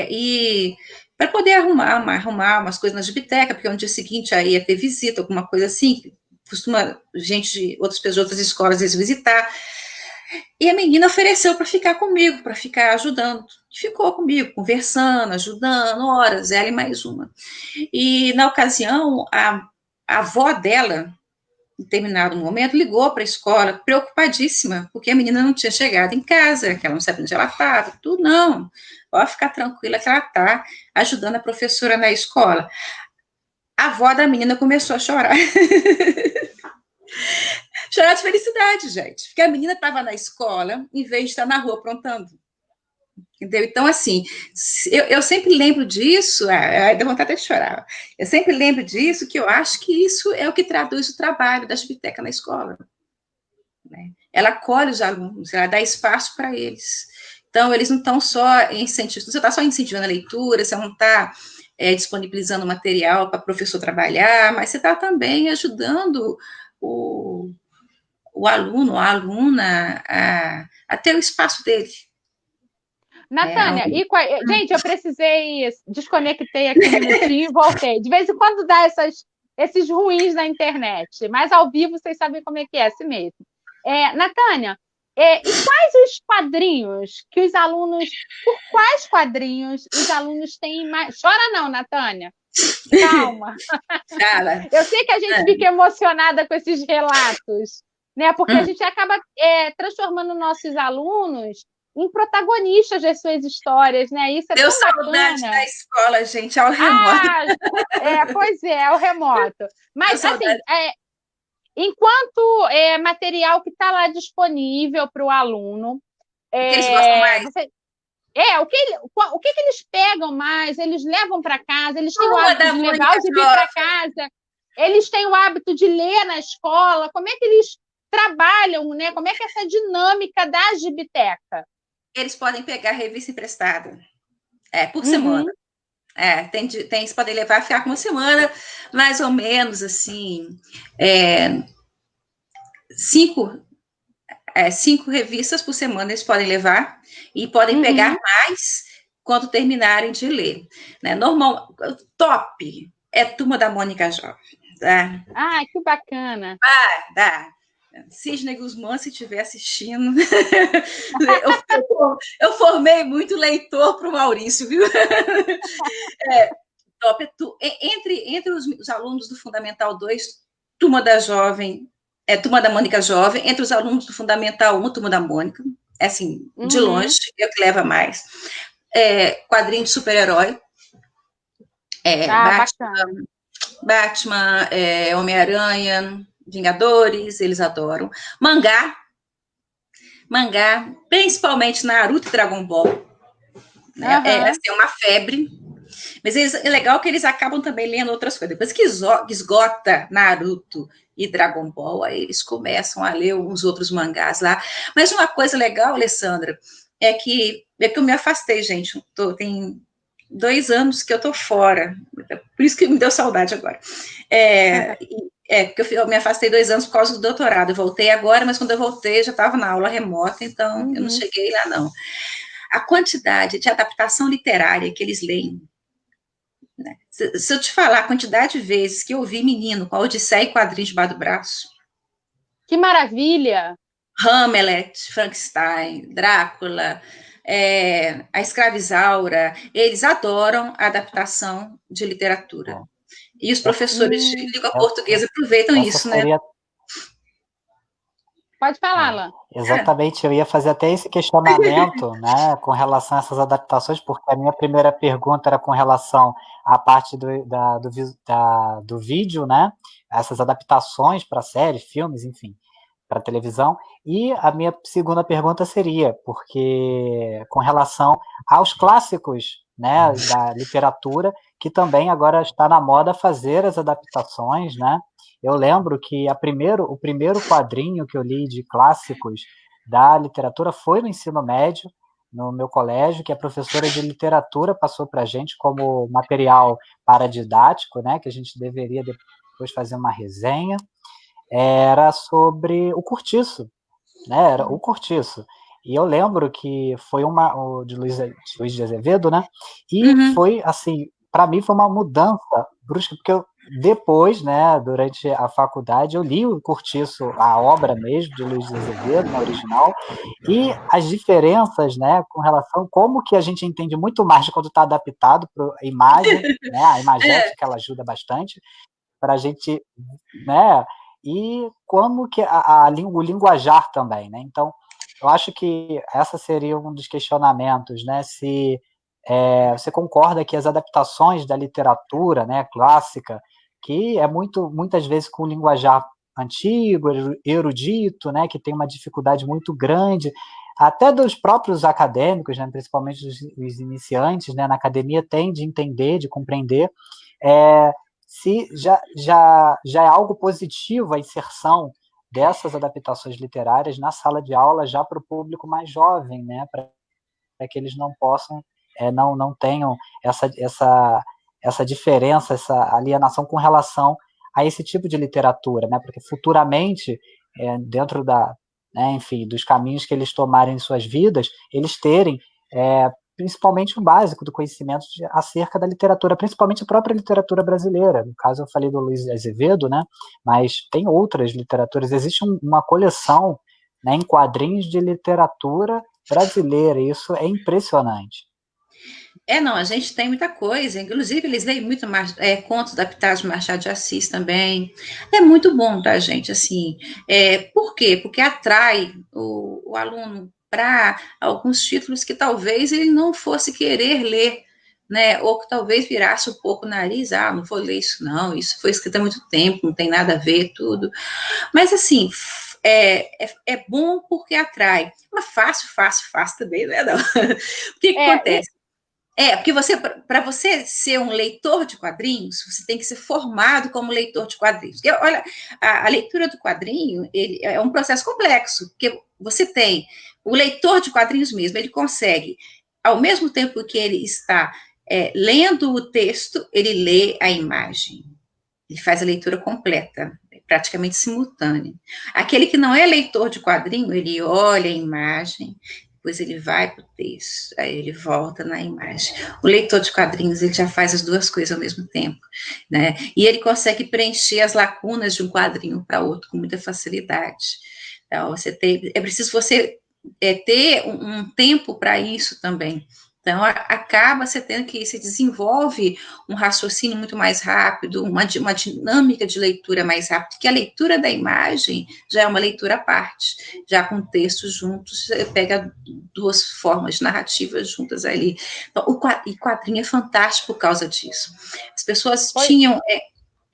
E para poder arrumar umas coisas na biblioteca, porque no dia seguinte aí ia ter visita, alguma coisa assim, costuma gente de outras pessoas, outras escolas, às vezes visitar. E a menina ofereceu para ficar comigo, para ficar ajudando. Ficou comigo, conversando, ajudando, horas, ela e mais uma. E na ocasião, a avó dela, em determinado momento, ligou para a escola, preocupadíssima, porque a menina não tinha chegado em casa, que ela não sabia onde ela estava, tudo, não. Pode ficar tranquila que ela está ajudando a professora na escola. A avó da menina começou a chorar. Chorar de felicidade, gente, porque a menina estava na escola, em vez de estar na rua aprontando. Entendeu? Então, assim, eu sempre lembro disso, dá vontade de chorar. Eu sempre lembro disso, que eu acho que isso é o que traduz o trabalho da biblioteca na escola. Né? Ela acolhe os alunos, ela dá espaço para eles. Então, eles não estão só incentivando, você está só incentivando a leitura, você não está disponibilizando material para o professor trabalhar, mas você está também ajudando o aluno, a aluna, a ter o espaço dele. Natânia, gente, eu precisei, desconectei aqui um minutinho e voltei. De vez em quando dá esses ruins na internet, mas ao vivo vocês sabem como é que é, assim mesmo. Natânia, e quais os quadrinhos que os alunos, por quais quadrinhos os alunos têm mais... Chora não, Natânia. Calma. Fala. Eu sei que a gente fica emocionada com esses relatos, né? Porque a gente acaba transformando nossos alunos em protagonistas das suas histórias, né? Isso é Deu tão saudade bacana. da escola, gente, ao remoto. Pois é, ao remoto. Mas, assim, enquanto material que está lá disponível para o aluno... O que eles gostam mais? O que eles pegam mais? Eles levam para casa? Eles têm o hábito de levar o gibi para casa? Eles têm o hábito de ler na escola? Como é que eles trabalham, né? Como é que é essa dinâmica da gibiteca? Eles podem pegar revista emprestada por semana. Eles podem levar, ficar com uma semana, mais ou menos, assim, 5 revistas por semana eles podem levar e podem pegar mais quando terminarem de ler. Né? Normal, top é Turma da Mônica Jovem. Tá? Que bacana. Dá. Sidney Guzmán, se estiver assistindo, eu formei muito leitor para o Maurício, viu? Top. Entre os alunos do Fundamental 2, Turma da Mônica Jovem, entre os alunos do Fundamental 1, Turma da Mônica, assim, de longe, é o que leva mais. Quadrinho de super-herói, Batman, Homem-Aranha, Vingadores, eles adoram. Mangá, principalmente Naruto e Dragon Ball. Né? É uma febre. Mas é legal que eles acabam também lendo outras coisas. Depois que esgota Naruto e Dragon Ball, aí eles começam a ler uns outros mangás lá. Mas uma coisa legal, Alessandra, é que eu me afastei, gente. Tem 2 anos que eu tô fora. Por isso que me deu saudade agora. Porque eu me afastei 2 anos por causa do doutorado. Eu voltei agora, mas quando eu voltei, eu já estava na aula remota, então eu não cheguei lá, não. A quantidade de adaptação literária que eles leem, né? Se eu te falar a quantidade de vezes que eu vi menino com a Odisseia e quadrinhos debaixo do braço. Que maravilha! Hamlet, Frankenstein, Drácula, a Escravizaura, eles adoram a adaptação de literatura. E os professores de língua portuguesa aproveitam isso, né? Pode falar, Alan. Exatamente, eu ia fazer até esse questionamento, né, com relação a essas adaptações, porque a minha primeira pergunta era com relação à parte do vídeo, né, essas adaptações para séries, filmes, enfim, para televisão, e a minha segunda pergunta seria, porque com relação aos clássicos, né, da literatura, que também agora está na moda fazer as adaptações, né? Eu lembro que o primeiro quadrinho que eu li de clássicos da literatura foi no ensino médio, no meu colégio, que a professora de literatura passou para a gente como material paradidático, né, que a gente deveria depois fazer uma resenha, era sobre o Cortiço, né, era o Cortiço. E eu lembro que foi o de Luiz de Azevedo, né, e foi, assim, para mim foi uma mudança brusca, porque depois, né, durante a faculdade, eu li o Cortiço, a obra mesmo de Luiz de Azevedo, na original, e as diferenças, né, com relação como que a gente entende muito mais de quando está adaptado para a imagem, né, a imagética ela ajuda bastante para a gente, né, e como que o linguajar também, né? Então, eu acho que essa seria um dos questionamentos, né? Se você concorda que as adaptações da literatura, né, clássica, que é muitas vezes com linguajar antigo, erudito, né, que tem uma dificuldade muito grande, até dos próprios acadêmicos, né, principalmente os iniciantes, né, na academia, têm de entender, de compreender, se já é algo positivo a inserção dessas adaptações literárias na sala de aula já para o público mais jovem, né, para que eles não possam, não tenham essa diferença, essa alienação com relação a esse tipo de literatura, né, porque futuramente, dentro né, enfim, dos caminhos que eles tomarem em suas vidas, eles terem principalmente o básico do conhecimento acerca da literatura, principalmente a própria literatura brasileira. No caso, eu falei do Luiz Azevedo, né? Mas tem outras literaturas. Existe uma coleção, né, em quadrinhos de literatura brasileira, e isso é impressionante. Não, a gente tem muita coisa, inclusive eles leem muito mais, contos adaptados de Machado de Assis também, é muito bom pra gente, assim, por quê? Porque atrai o aluno para alguns títulos que talvez ele não fosse querer ler, né, ou que talvez virasse um pouco o nariz, não vou ler isso não, isso foi escrito há muito tempo, não tem nada a ver, tudo, mas assim, é bom porque atrai, mas fácil também, né, não? O que acontece? Porque para você ser um leitor de quadrinhos, você tem que ser formado como leitor de quadrinhos. Porque, olha, a leitura do quadrinho ele é um processo complexo, porque você tem o leitor de quadrinhos mesmo, ele consegue, ao mesmo tempo que ele está lendo o texto, ele lê a imagem. Ele faz a leitura completa, praticamente simultânea. Aquele que não é leitor de quadrinho, ele olha a imagem, depois ele vai para o texto, aí ele volta na imagem. O leitor de quadrinhos, ele já faz as duas coisas ao mesmo tempo, né? E ele consegue preencher as lacunas de um quadrinho para outro com muita facilidade. Então, é preciso você ter um tempo para isso também. Então, acaba você tendo que se desenvolve um raciocínio muito mais rápido, uma dinâmica de leitura mais rápida, que a leitura da imagem já é uma leitura à parte, já com textos juntos, você pega duas formas narrativas juntas ali. Então, o quadrinho é fantástico por causa disso. As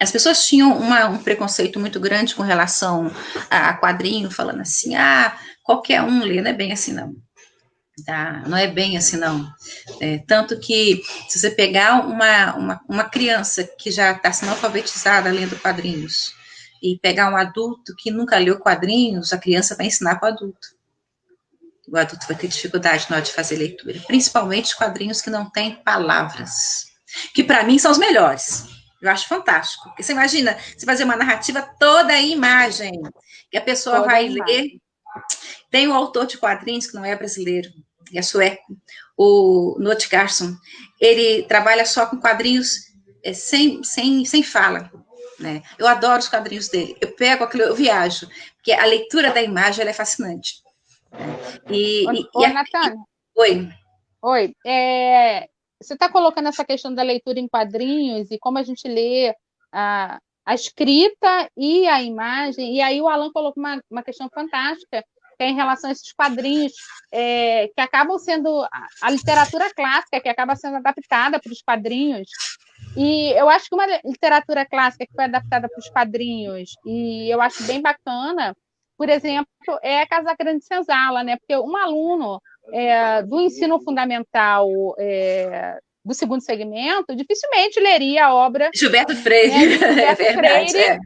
pessoas tinham um preconceito muito grande com relação a quadrinho, falando assim, qualquer um lê, não é bem assim, não. Tá? Não é bem assim, não. Tanto que, se você pegar uma criança que já está sendo alfabetizada lendo quadrinhos, e pegar um adulto que nunca leu quadrinhos, a criança vai ensinar para o adulto. O adulto vai ter dificuldade na hora de fazer leitura, principalmente quadrinhos que não têm palavras, que para mim são os melhores. Eu acho fantástico. Porque você imagina, você fazer uma narrativa toda em imagem, que a pessoa vai ler. Tem um autor de quadrinhos que não é brasileiro, é sueco, o Knut Garson. Ele trabalha só com quadrinhos sem fala. Né? Eu adoro os quadrinhos dele. Eu pego aquilo, eu viajo, porque a leitura da imagem ela é fascinante. Natânia. Oi. Oi. Você está colocando essa questão da leitura em quadrinhos e como a gente lê a escrita e a imagem, e aí o Alan colocou uma questão fantástica, que é em relação a esses quadrinhos que acabam sendo a literatura clássica, que acaba sendo adaptada para os quadrinhos. E eu acho que uma literatura clássica que foi adaptada para os quadrinhos, e eu acho bem bacana, por exemplo, é a Casagrande Senzala, né? Porque um aluno do ensino fundamental do segundo segmento dificilmente leria a obra Gilberto Freire, né, de Gilberto verdade, Freire,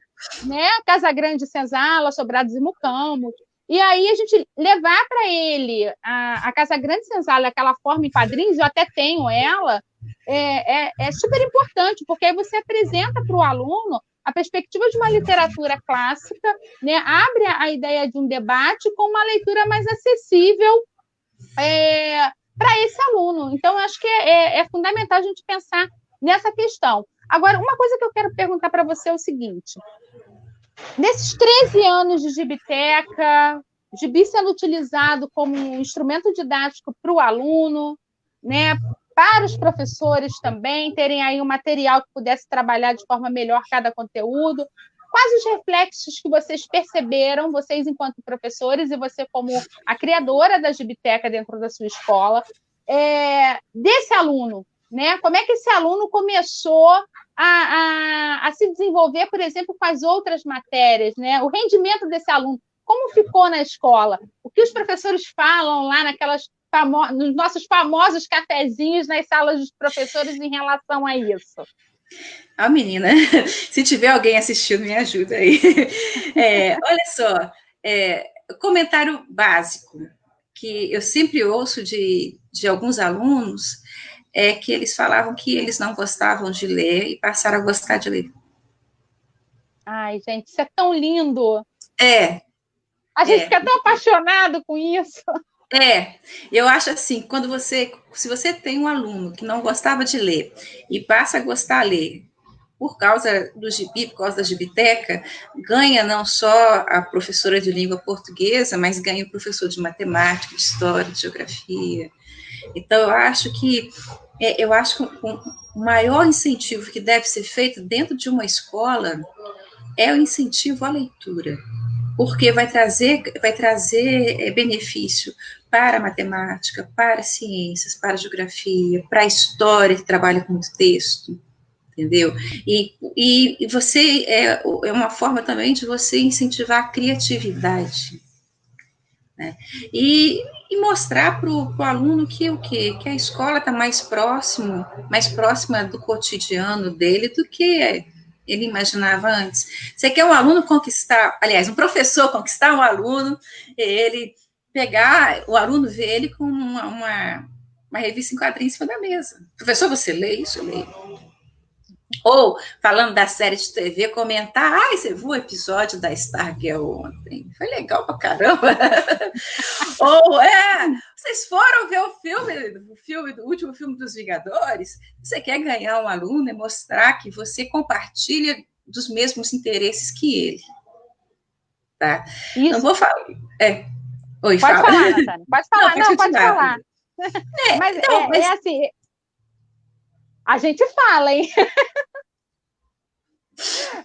né? Casagrande Senzala, Sobrados e Mucamos. E aí a gente levar para ele a Casagrande Senzala, aquela forma em quadrinhos, eu até tenho ela, é super importante, porque aí você apresenta para o aluno a perspectiva de uma literatura clássica, né? Abre a ideia de um debate com uma leitura mais acessível para esse aluno. Então, eu acho que é fundamental a gente pensar nessa questão. Agora, uma coisa que eu quero perguntar para você é o seguinte: nesses 13 anos de Gibiteca, Gibi sendo utilizado como um instrumento didático para o aluno, né, para os professores também terem aí um material que pudesse trabalhar de forma melhor cada conteúdo, quais os reflexos que vocês perceberam, vocês enquanto professores e você como a criadora da Gibiteca dentro da sua escola, desse aluno, né? Como é que esse aluno começou a se desenvolver, por exemplo, com as outras matérias, né? O rendimento desse aluno, como ficou na escola? O que os professores falam lá nos nossos famosos cafezinhos nas salas dos professores em relação a isso? Menina, se tiver alguém assistindo, me ajuda aí. Olha só, comentário básico que eu sempre ouço de alguns alunos é que eles falavam que eles não gostavam de ler e passaram a gostar de ler. Ai, gente, isso é tão lindo. A gente fica tão apaixonado com isso. Eu acho assim, se você tem um aluno que não gostava de ler e passa a gostar de ler por causa do Gibi, por causa da Gibiteca, ganha não só a professora de língua portuguesa, mas ganha o professor de matemática, de história, de geografia. Então, eu acho que o maior incentivo que deve ser feito dentro de uma escola é o incentivo à leitura, porque vai trazer benefício para a matemática, para as ciências, para a geografia, para a história, que trabalha com muito texto, entendeu? E você é uma forma também de você incentivar a criatividade, né? E mostrar para o aluno que a escola está mais próxima do cotidiano dele do que ele imaginava antes. Você quer um aluno conquistar, aliás, um professor conquistar um aluno, ele pegar o aluno, ver ele com uma revista em quadrinhos em cima da mesa. Professor, você lê isso? Eu leio. Ou, falando da série de TV, comentar, você viu o episódio da Stargirl ontem? Foi legal pra caramba. Ou, vocês foram ver o último filme dos Vingadores? Você quer ganhar um aluno e mostrar que você compartilha dos mesmos interesses que ele. Tá? Isso. Não vou falar. Oi, pode falar, Natália. Pode falar. Não, pode falar. Mas é assim... A gente fala, hein?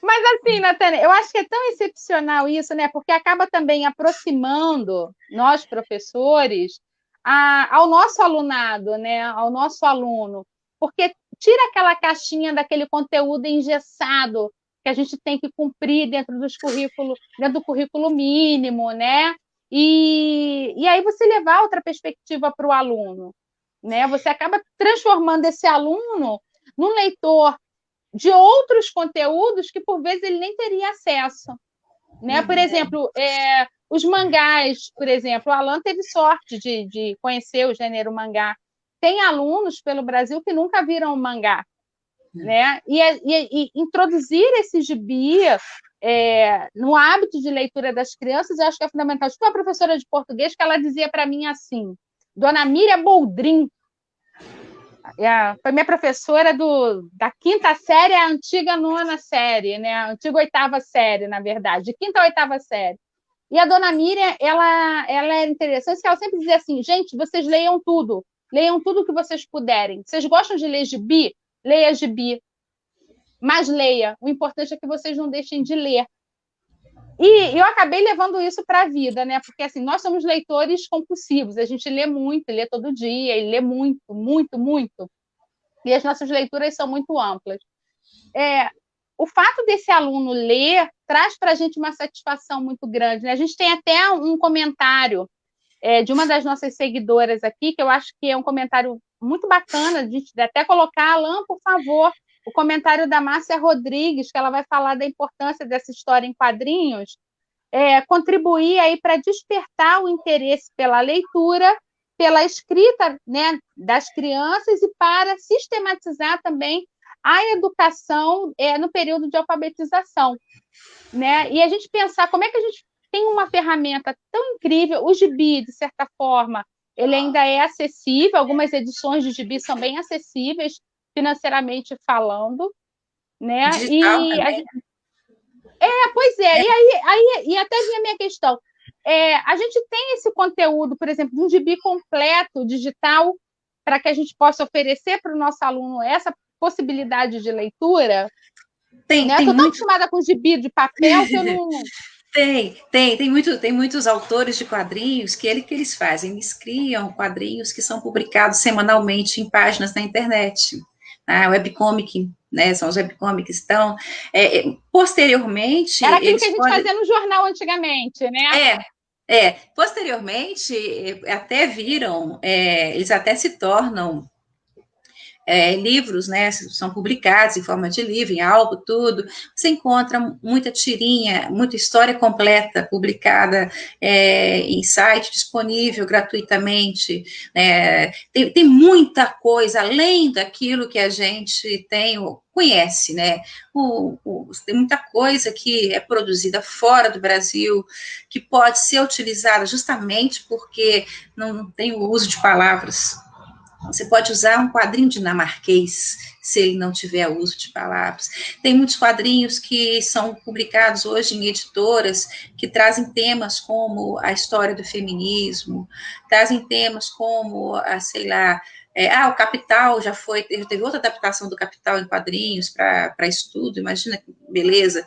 Mas assim, Natânia, eu acho que é tão excepcional isso, né? Porque acaba também aproximando nós, professores, ao nosso alunado, né? Ao nosso aluno. Porque tira aquela caixinha daquele conteúdo engessado que a gente tem que cumprir dentro do currículo mínimo, né? E aí você levar outra perspectiva para o aluno, né? Você acaba transformando esse aluno num leitor de outros conteúdos que, por vezes, ele nem teria acesso. Né? Por exemplo, os mangás, por exemplo, o Alan teve sorte de conhecer o gênero mangá. Tem alunos pelo Brasil que nunca viram um mangá. Né? E introduzir esse gibi no hábito de leitura das crianças, eu acho que é fundamental. Tinha uma professora de português que ela dizia para mim assim, Dona Miriam Boldrin, foi minha professora da 5ª série à antiga 9ª série, né? A antiga 8ª série, na verdade, de 5ª a 8ª série. E a Dona Miriam, ela é interessante, que ela sempre dizia assim, gente, vocês leiam tudo que vocês puderem. Vocês gostam de ler gibi? Leia gibi. Mas leia. O importante é que vocês não deixem de ler. E eu acabei levando isso para a vida, né? Porque assim, nós somos leitores compulsivos, a gente lê muito, lê todo dia, e lê muito, muito, muito. E as nossas leituras são muito amplas. O fato desse aluno ler traz para a gente uma satisfação muito grande, né? A gente tem até um comentário de uma das nossas seguidoras aqui, que eu acho que é um comentário muito bacana, a gente até colocar, Alan, por favor, o comentário da Márcia Rodrigues, que ela vai falar da importância dessa história em quadrinhos, contribuir aí para despertar o interesse pela leitura, pela escrita, né, das crianças e para sistematizar também a educação no período de alfabetização. Né? E a gente pensar como é que a gente tem uma ferramenta tão incrível, o gibi, de certa forma, ele ainda é acessível, algumas edições de gibi são bem acessíveis, financeiramente falando, né? Digital também. Pois é. E até vinha a minha questão. A gente tem esse conteúdo, por exemplo, de um gibi completo, digital, para que a gente possa oferecer para o nosso aluno essa possibilidade de leitura? Tem Estou tão muito... acostumada com gibi de papel que eu não... Tem muitos autores de quadrinhos que eles fazem, eles criam quadrinhos que são publicados semanalmente em páginas na internet, webcomic, né, são os webcomics. Então, posteriormente... Era aquilo que a gente fazia no jornal antigamente, né? Posteriormente, até viram, eles até se tornam livros, né, são publicados em forma de livro, em álbum, tudo. Você encontra muita tirinha, muita história completa publicada em site disponível gratuitamente. Tem muita coisa além daquilo que a gente conhece, né? Tem muita coisa que é produzida fora do Brasil, que pode ser utilizada justamente porque não tem o uso de palavras. Você pode usar um quadrinho dinamarquês, se ele não tiver uso de palavras. Tem muitos quadrinhos que são publicados hoje em editoras que trazem temas como a história do feminismo, trazem temas como, o Capital já teve outra adaptação do Capital em quadrinhos para estudo, imagina que beleza.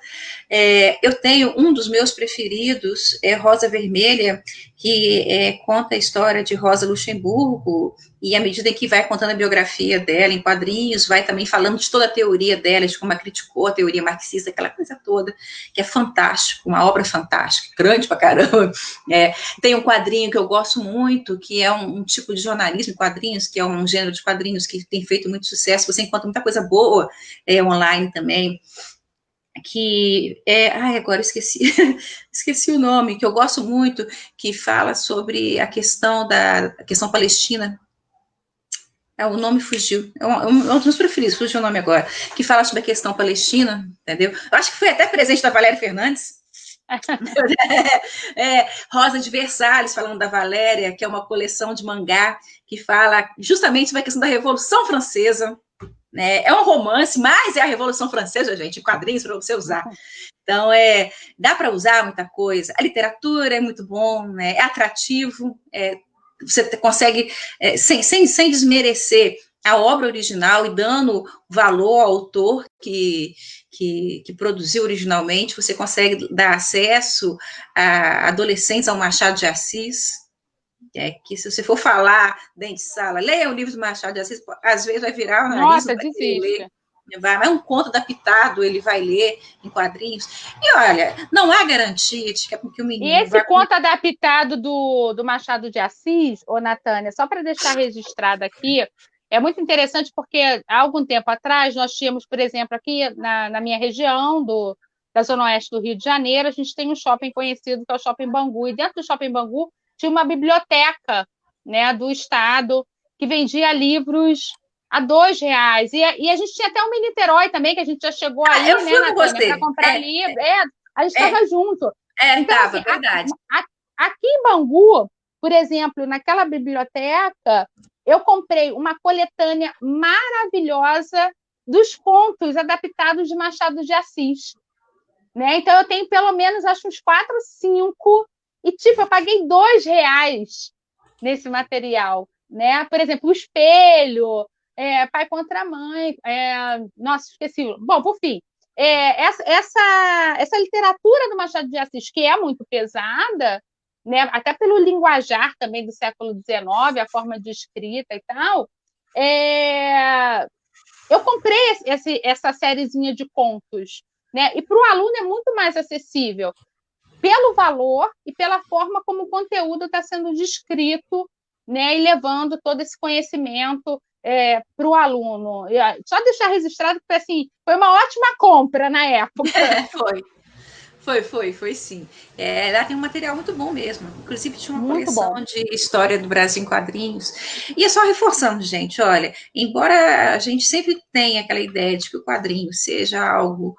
Eu tenho um dos meus preferidos, Rosa Vermelha, que conta a história de Rosa Luxemburgo, e à medida que vai contando a biografia dela em quadrinhos, vai também falando de toda a teoria dela, de como ela criticou a teoria marxista, aquela coisa toda, que é fantástico, uma obra fantástica, grande pra caramba. Tem um quadrinho que eu gosto muito, que é um tipo de jornalismo em quadrinhos, que é um gênero de quadrinhos que tem feito muito sucesso, você encontra muita coisa boa online também, que agora esqueci o nome, que eu gosto muito, que fala sobre a questão palestina. O nome fugiu, é um dos meus preferidos, fugiu o nome agora, que fala sobre a questão palestina, entendeu? Eu acho que foi até presente da Valéria Fernandes. Rosa de Versalhes, falando da Valéria, que é uma coleção de mangá que fala justamente sobre a questão da Revolução Francesa, né? É um romance, mas é a Revolução Francesa, gente, quadrinhos para você usar. Então, dá para usar muita coisa. A literatura é muito bom, né? É atrativo, você consegue, sem desmerecer a obra original e dando valor ao autor que produziu originalmente, você consegue dar acesso a adolescentes ao Machado de Assis, que se você for falar dentro de sala, leia o livro do Machado de Assis, às vezes vai virar o nariz, Nossa, desiste. Mas um conto adaptado, ele vai ler em quadrinhos. E olha, não há garantia de que o menino... E esse conto adaptado do Machado de Assis, Natânia, só para deixar registrado aqui, é muito interessante porque há algum tempo atrás nós tínhamos, por exemplo, aqui na minha região da Zona Oeste do Rio de Janeiro, a gente tem um shopping conhecido que é o Shopping Bangu, e dentro do Shopping Bangu tinha uma biblioteca, né, do Estado que vendia livros a R$2. E a gente tinha até um Niterói também, que a gente já chegou aí, né, Natânia, para comprar livro. A gente estava junto. Então, estava, verdade. Aqui em Bangu, por exemplo, naquela biblioteca, eu comprei uma coletânea maravilhosa dos contos adaptados de Machado de Assis. Né? Então, eu tenho pelo menos, acho, uns 4, 5, e, eu paguei R$2 nesse material. Né? Por exemplo, O Espelho, Pai contra Mãe, nossa, esqueci. Bom, por fim, essa literatura do Machado de Assis, que é muito pesada, né, até pelo linguajar também do século XIX, a forma de escrita e tal, eu comprei essa sériezinha de contos, né, e para o aluno é muito mais acessível pelo valor e pela forma como o conteúdo está sendo descrito, né, e levando todo esse conhecimento para o aluno. Só deixar registrado que assim, foi uma ótima compra na época. Foi sim. Ela tem um material muito bom mesmo. Inclusive, tinha uma coleção de história do Brasil em quadrinhos. E é só reforçando, gente, olha, embora a gente sempre tenha aquela ideia de que o quadrinho seja algo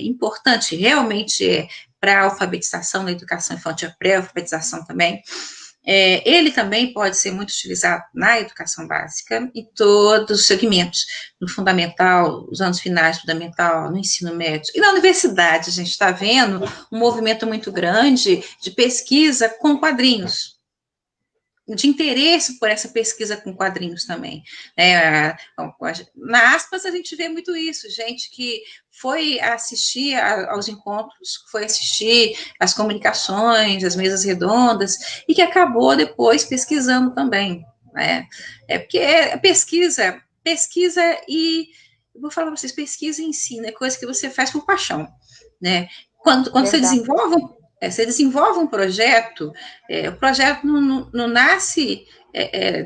importante, realmente para a alfabetização, na educação infantil, pré-alfabetização também, Ele também pode ser muito utilizado na educação básica, em todos os segmentos, no fundamental, os anos finais do fundamental, no ensino médio. E na universidade, a gente está vendo um movimento muito grande de pesquisa com quadrinhos, de interesse por essa pesquisa com quadrinhos também. Na Aspas, a gente vê muito isso, gente que foi assistir aos encontros, foi assistir às comunicações, às mesas redondas, e que acabou depois pesquisando também, né? Porque pesquisa e, eu vou falar para vocês, pesquisa em si, né? Coisa que você faz por paixão, né? Quando você desenvolve um projeto, o projeto não nasce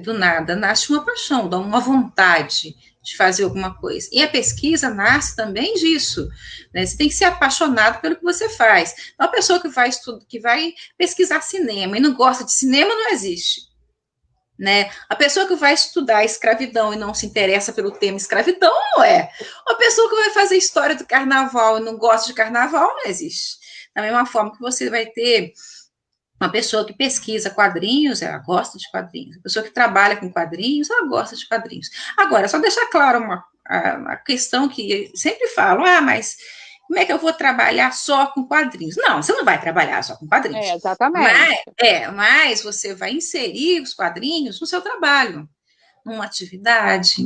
do nada, nasce uma paixão, dá uma vontade de fazer alguma coisa. E a pesquisa nasce também disso, né? Você tem que ser apaixonado pelo que você faz. Uma pessoa que vai pesquisar cinema e não gosta de cinema não existe. Né? A pessoa que vai estudar escravidão e não se interessa pelo tema escravidão não é. A pessoa que vai fazer história do carnaval e não gosta de carnaval não existe. Da mesma forma que você vai ter uma pessoa que pesquisa quadrinhos, ela gosta de quadrinhos. A pessoa que trabalha com quadrinhos, ela gosta de quadrinhos. Agora, só deixar claro uma questão que sempre falo, mas como é que eu vou trabalhar só com quadrinhos? Não, você não vai trabalhar só com quadrinhos. Exatamente. Mas você vai inserir os quadrinhos no seu trabalho, numa atividade,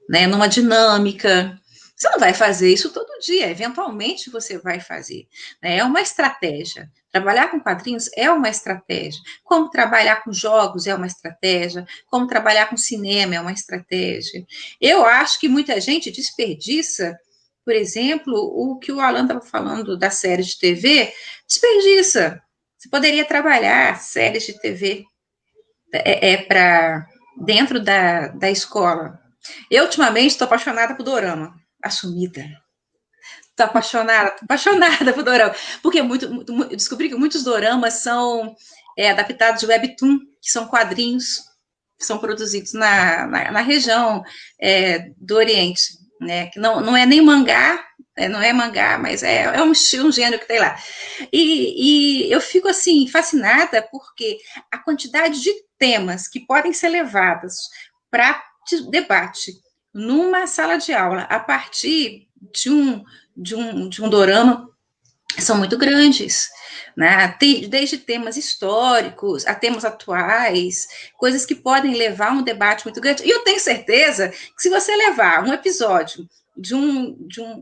né, numa dinâmica. Você não vai fazer isso todo dia, eventualmente você vai fazer. Né? É uma estratégia. Trabalhar com quadrinhos é uma estratégia. Como trabalhar com jogos é uma estratégia. Como trabalhar com cinema é uma estratégia. Eu acho que muita gente desperdiça, por exemplo, o que o Alan estava falando da série de TV, desperdiça. Você poderia trabalhar séries de TV para dentro da escola. Eu, ultimamente, estou apaixonada por dorama. Assumida. Estou apaixonada por dorama. Porque eu descobri que muitos doramas são adaptados de webtoon, que são quadrinhos que são produzidos na região do Oriente, né? Que não é nem mangá, não é mangá, mas é um estilo, um gênero que tem lá. E eu fico, assim, fascinada porque a quantidade de temas que podem ser levados para debate numa sala de aula a partir de um dorama são muito grandes, né? Desde temas históricos a temas atuais, coisas que podem levar a um debate muito grande. E eu tenho certeza que se você levar um episódio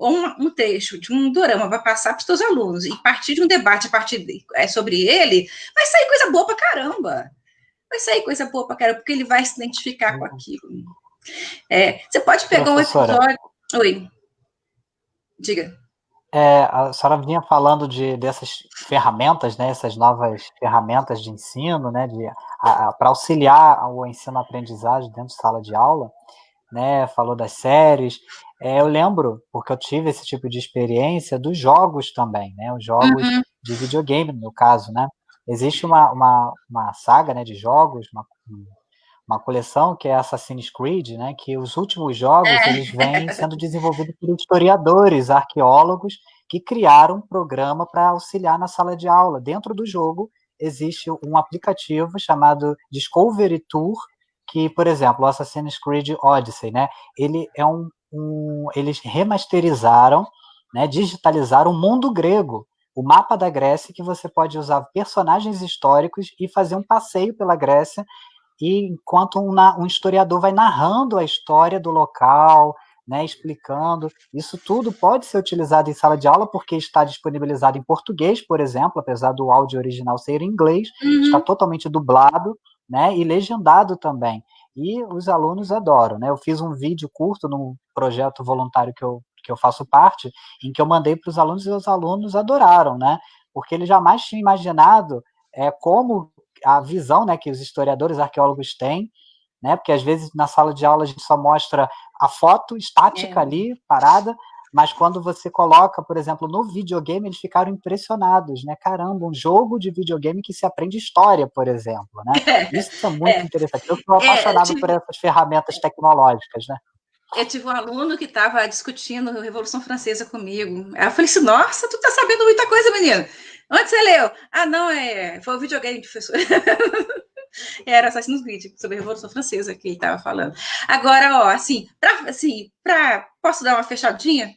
um trecho de um dorama vai passar para os seus alunos e partir de um debate sobre ele, vai sair coisa boa para caramba. Vai sair coisa boa para caramba, porque ele vai se identificar com aquilo. Você pode pegar um episódio... Oi. Diga. A senhora vinha falando dessas ferramentas, né, essas novas ferramentas de ensino, né, para auxiliar o ensino-aprendizagem dentro de sala de aula, né, falou das séries. Eu lembro, porque eu tive esse tipo de experiência, dos jogos também, né, os jogos de videogame, no meu caso, né. Existe uma saga, né, de jogos, uma coleção que é Assassin's Creed, né, que os últimos jogos eles vêm sendo desenvolvidos por historiadores, arqueólogos, que criaram um programa para auxiliar na sala de aula. Dentro do jogo existe um aplicativo chamado Discovery Tour, que, por exemplo, o Assassin's Creed Odyssey, né, ele é eles remasterizaram, né, digitalizaram o mundo grego, o mapa da Grécia, que você pode usar personagens históricos e fazer um passeio pela Grécia, e enquanto um historiador vai narrando a história do local, né, explicando, isso tudo pode ser utilizado em sala de aula, porque está disponibilizado em português, por exemplo, apesar do áudio original ser em inglês, está totalmente dublado, né, e legendado também. E os alunos adoram, né? Eu fiz um vídeo curto num projeto voluntário que eu faço parte, em que eu mandei para os alunos e os alunos adoraram, né? Porque eles jamais tinham imaginado como a visão, né, que os historiadores, arqueólogos têm, né, porque às vezes na sala de aula a gente só mostra a foto estática ali, parada, mas quando você coloca, por exemplo, no videogame, eles ficaram impressionados, né? Caramba, um jogo de videogame que se aprende história, por exemplo, né? Isso é muito interessante. Eu sou apaixonado por essas ferramentas tecnológicas, né? Eu tive um aluno que estava discutindo a Revolução Francesa comigo. Aí eu falei assim, nossa, tu tá sabendo muita coisa, menino. Onde você leu? Ah, não, foi o videogame, professor. Era Assassin's Creed, sobre a Revolução Francesa que ele estava falando. Agora, ó, posso dar uma fechadinha?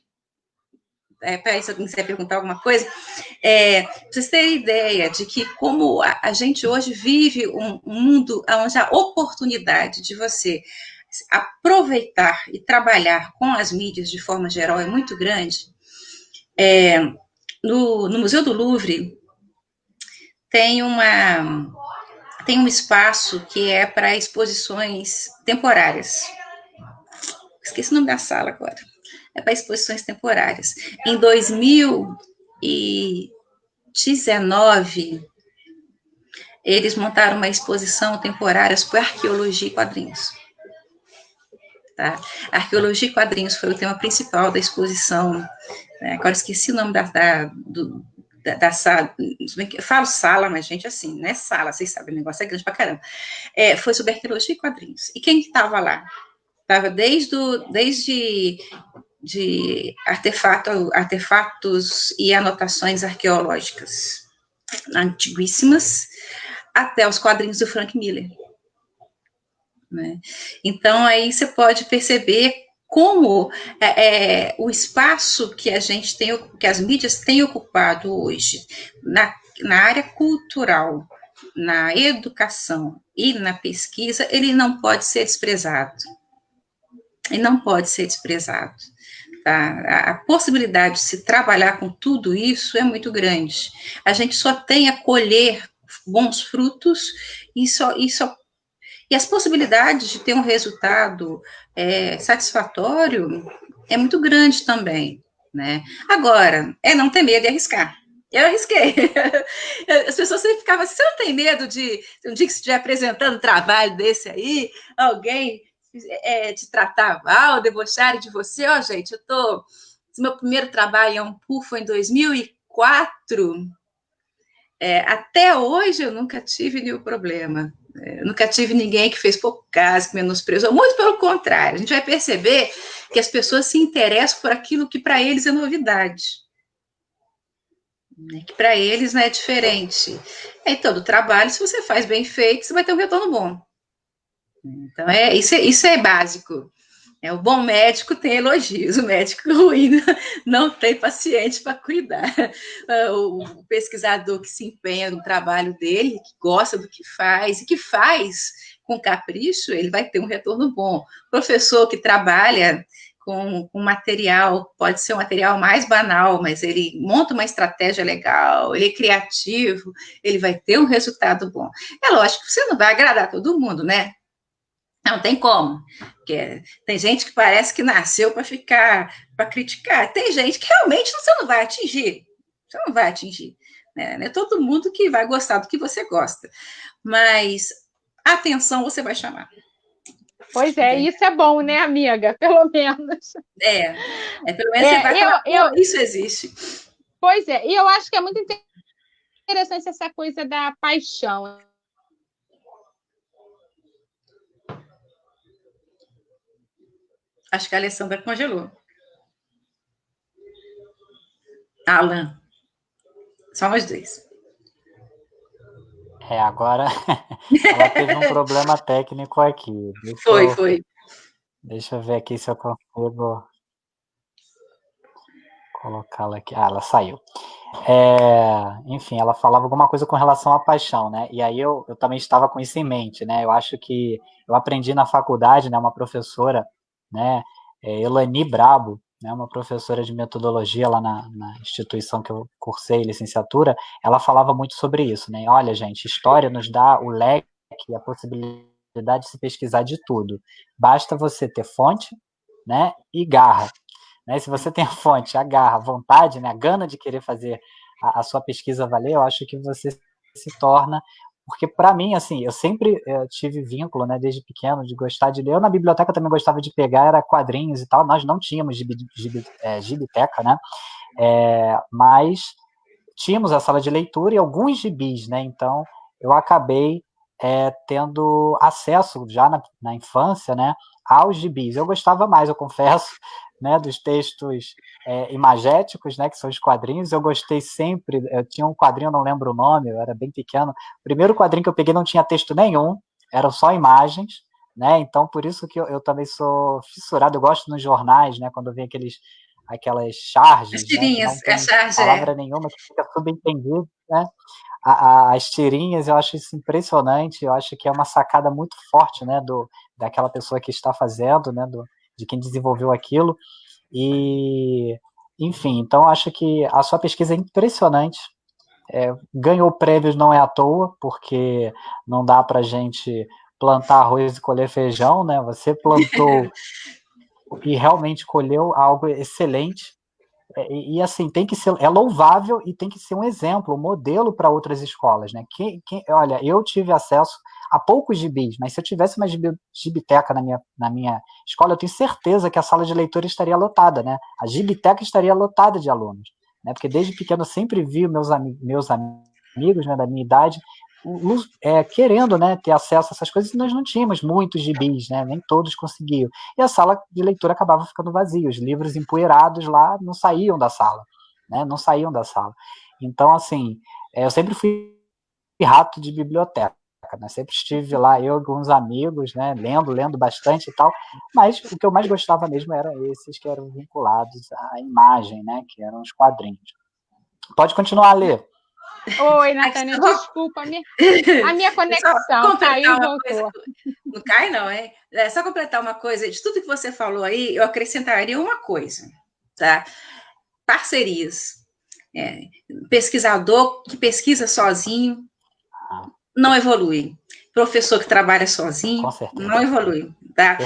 Para isso, alguém quiser perguntar alguma coisa, para vocês terem ideia de que como a gente hoje vive um mundo onde a oportunidade de você aproveitar e trabalhar com as mídias de forma geral é muito grande. No Museu do Louvre tem um espaço que é para exposições temporárias. Esqueci o nome da sala agora. É para exposições temporárias. Em 2019, eles montaram uma exposição temporária sobre arqueologia e quadrinhos. Tá? Arqueologia e quadrinhos foi o tema principal da exposição. Agora esqueci o nome da sala. Eu falo sala, mas, gente, assim, não é sala, vocês sabem, o negócio é grande pra caramba. Foi sobre arqueologia e quadrinhos. E quem estava lá? Estava desde de artefatos e anotações arqueológicas antiguíssimas até os quadrinhos do Frank Miller. Né? Então, aí você pode perceber como o espaço que a gente tem, que as mídias têm ocupado hoje na área cultural, na educação e na pesquisa, ele não pode ser desprezado. Ele não pode ser desprezado. Tá? A possibilidade de se trabalhar com tudo isso é muito grande. A gente só tem a colher bons frutos e as possibilidades de ter um resultado satisfatório é muito grande também, né? Agora, não ter medo de arriscar. Eu arrisquei. As pessoas sempre ficavam assim, você não tem medo de um dia que você estiver apresentando um trabalho desse aí, alguém te tratar mal, debocharem de você? Ó, gente, meu primeiro trabalho em Ampul foi em 2004. Até hoje eu nunca tive nenhum problema. Eu nunca tive ninguém que fez pouco caso, que menosprezou. Muito pelo contrário. A gente vai perceber que as pessoas se interessam por aquilo que para eles é novidade. Que para eles não é diferente. Em todo trabalho, se você faz bem feito, você vai ter um retorno bom. Então, isso é básico. O bom médico tem elogios, o médico ruim não tem paciente para cuidar. O pesquisador que se empenha no trabalho dele, que gosta do que faz, e que faz com capricho, ele vai ter um retorno bom. O professor que trabalha com material, pode ser um material mais banal, mas ele monta uma estratégia legal, ele é criativo, ele vai ter um resultado bom. É lógico que você não vai agradar todo mundo, né? Não tem como. Porque tem gente que parece que nasceu para criticar. Tem gente que realmente você não vai atingir. Você não vai atingir. Né? Não é todo mundo que vai gostar do que você gosta. Mas atenção você vai chamar. Pois é, isso é bom, né, amiga? Pelo menos. Pelo menos você vai falar, isso existe. Pois é, e eu acho que é muito interessante essa coisa da paixão. Acho que a Alessandra congelou. Alan. Só nós dois. Agora ela teve um problema técnico aqui. Foi. Deixa eu ver aqui se eu consigo colocá-la aqui. Ela saiu. Enfim, ela falava alguma coisa com relação à paixão, né? E aí eu também estava com isso em mente, né? Eu acho que eu aprendi na faculdade, né? Uma professora, né? Elani Brabo, né, uma professora de metodologia lá na instituição que eu cursei licenciatura, ela falava muito sobre isso, né? Olha, gente, história nos dá o leque, a possibilidade de se pesquisar de tudo. Basta você ter fonte, né, e garra. Né? Se você tem a fonte, a garra, a vontade, né, a gana de querer fazer a sua pesquisa valer, eu acho que você se torna. Porque, para mim, assim, eu sempre tive vínculo, né, desde pequeno, de gostar de ler. Eu, na biblioteca, também gostava de pegar, era quadrinhos e tal. Nós não tínhamos gibiteca, né? Mas tínhamos a sala de leitura e alguns gibis, né? Então, eu acabei tendo acesso, já na infância, né, aos gibis. Eu gostava mais, eu confesso, né, dos textos imagéticos, né, que são os quadrinhos. Eu gostei sempre, eu tinha um quadrinho, não lembro o nome, eu era bem pequeno. O primeiro quadrinho que eu peguei não tinha texto nenhum, eram só imagens, né? Então, por isso que eu também sou fissurado, eu gosto nos jornais, né, quando vem aquelas As charges, né, que tirinhas, não a tem charge palavra nenhuma, que fica subentendido, né? As tirinhas, eu acho isso impressionante, eu acho que é uma sacada muito forte, né, daquela pessoa que está fazendo, né, de quem desenvolveu aquilo, e, enfim, então acho que a sua pesquisa é impressionante, ganhou prêmios não é à toa, porque não dá para gente plantar arroz e colher feijão, né, você plantou e realmente colheu algo excelente, assim, tem que ser, é louvável e tem que ser um exemplo, um modelo para outras escolas, né? Olha, eu tive acesso a poucos gibis, mas se eu tivesse uma gibiteca na minha escola, eu tenho certeza que a sala de leitura estaria lotada, né? A gibiteca estaria lotada de alunos, né? Porque desde pequeno eu sempre vi meus amigos, né, da minha idade querendo, né, ter acesso a essas coisas, e nós não tínhamos muitos gibis, né? Nem todos conseguiam. E a sala de leitura acabava ficando vazia, os livros empoeirados lá não saíam da sala, né? Não saíam da sala. Então, assim, eu sempre fui rato de biblioteca, né? Sempre estive lá, eu e alguns amigos, né, lendo bastante e tal, mas o que eu mais gostava mesmo eram esses que eram vinculados à imagem, né, que eram os quadrinhos. Pode continuar a ler. Oi, Natânia, desculpa, a minha conexão caiu e voltou. Não cai, não, é? Só completar uma coisa, de tudo que você falou aí, eu acrescentaria uma coisa, tá? Parcerias. Pesquisador que pesquisa sozinho não evolui. Professor que trabalha sozinho não evolui, tá?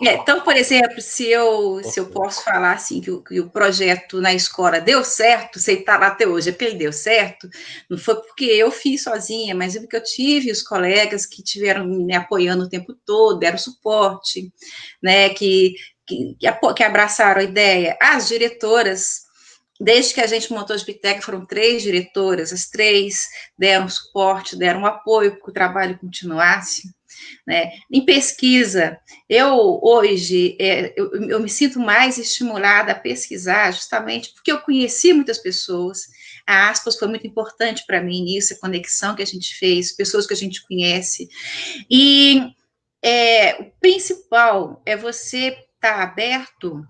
Então, por exemplo, se eu posso falar assim que o projeto na escola deu certo, você está lá até hoje, é porque ele deu certo, não foi porque eu fiz sozinha, mas é porque eu tive os colegas que tiveram me apoiando o tempo todo, deram suporte, né, que abraçaram a ideia. As diretoras, desde que a gente montou a Gibiteca, foram 3 diretoras, as 3 deram suporte, deram apoio para que o trabalho continuasse, né? Em pesquisa, eu hoje eu me sinto mais estimulada a pesquisar, justamente porque eu conheci muitas pessoas. A Aspas foi muito importante para mim nisso, a conexão que a gente fez, pessoas que a gente conhece. E o principal é você estar aberto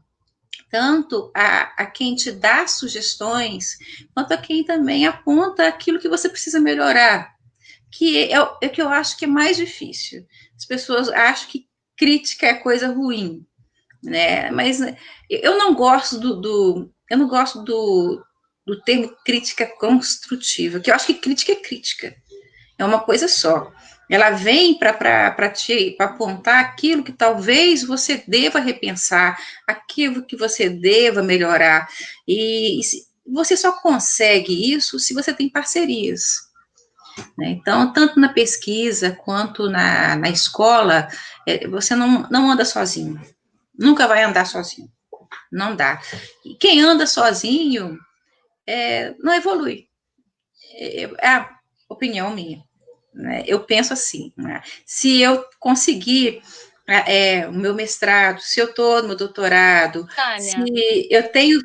tanto a quem te dá sugestões, quanto a quem também aponta aquilo que você precisa melhorar, que é o que eu acho que é mais difícil. As pessoas acham que crítica é coisa ruim, né? Mas eu não gosto do termo crítica construtiva, que eu acho que crítica é crítica, é uma coisa só. Ela vem para apontar aquilo que talvez você deva repensar, aquilo que você deva melhorar. E você só consegue isso se você tem parcerias, né? Então, tanto na pesquisa quanto na escola, você não anda sozinho. Nunca vai andar sozinho. Não dá. E quem anda sozinho não evolui. É a opinião minha. Né? Eu penso assim, né? Se eu conseguir o meu mestrado, se eu estou no meu doutorado, Tânia, se eu tenho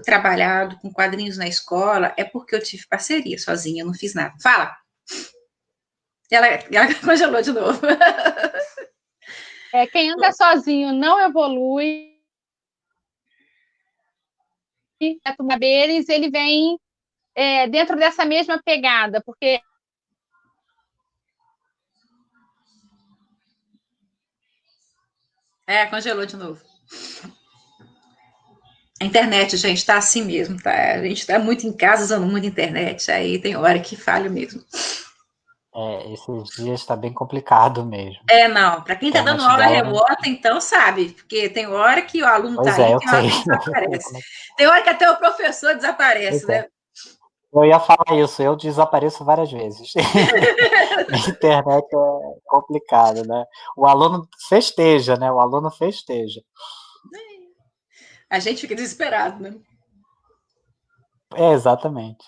trabalhado com quadrinhos na escola, é porque eu tive parceria sozinha, eu não fiz nada. Fala! Ela congelou de novo. Quem anda sozinho não evolui. O Baberes, ele vem dentro dessa mesma pegada, porque Congelou de novo. A internet, gente, está assim mesmo, tá? A gente está muito em casa, usando muito internet, aí tem hora que falha mesmo. Esses dias está bem complicado mesmo. Não, para quem está dando aula remota, então sabe, porque tem hora que o aluno está aí, tem hora que desaparece. Tem hora que até o professor desaparece, né? Eu ia falar isso, eu desapareço várias vezes. A internet é complicado, né? O aluno festeja, né? O aluno festeja. A gente fica desesperado, né? Exatamente.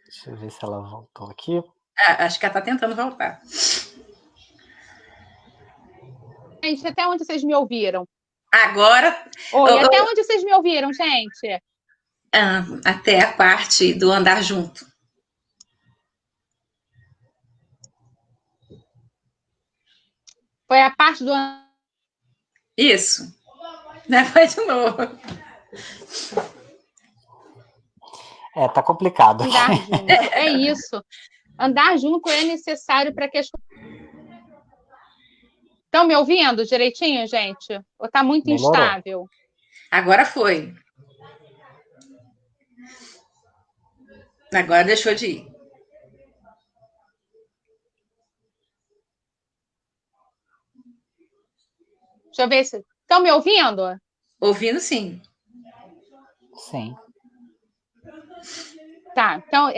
Deixa eu ver se ela voltou aqui. Acho que ela está tentando voltar. Gente, até onde vocês me ouviram? Agora, Oi, até onde vocês me ouviram, gente? até a parte do andar junto. Foi a parte do Isso. Vai de novo. Tá complicado. andar junto. É isso. Andar junto é necessário para que as... Estão me ouvindo direitinho, gente? Ou está muito Melhorou. instável? Agora foi. Agora deixou de ir. Deixa eu ver se... Estão me ouvindo? Ouvindo, sim. Sim. Tá, então,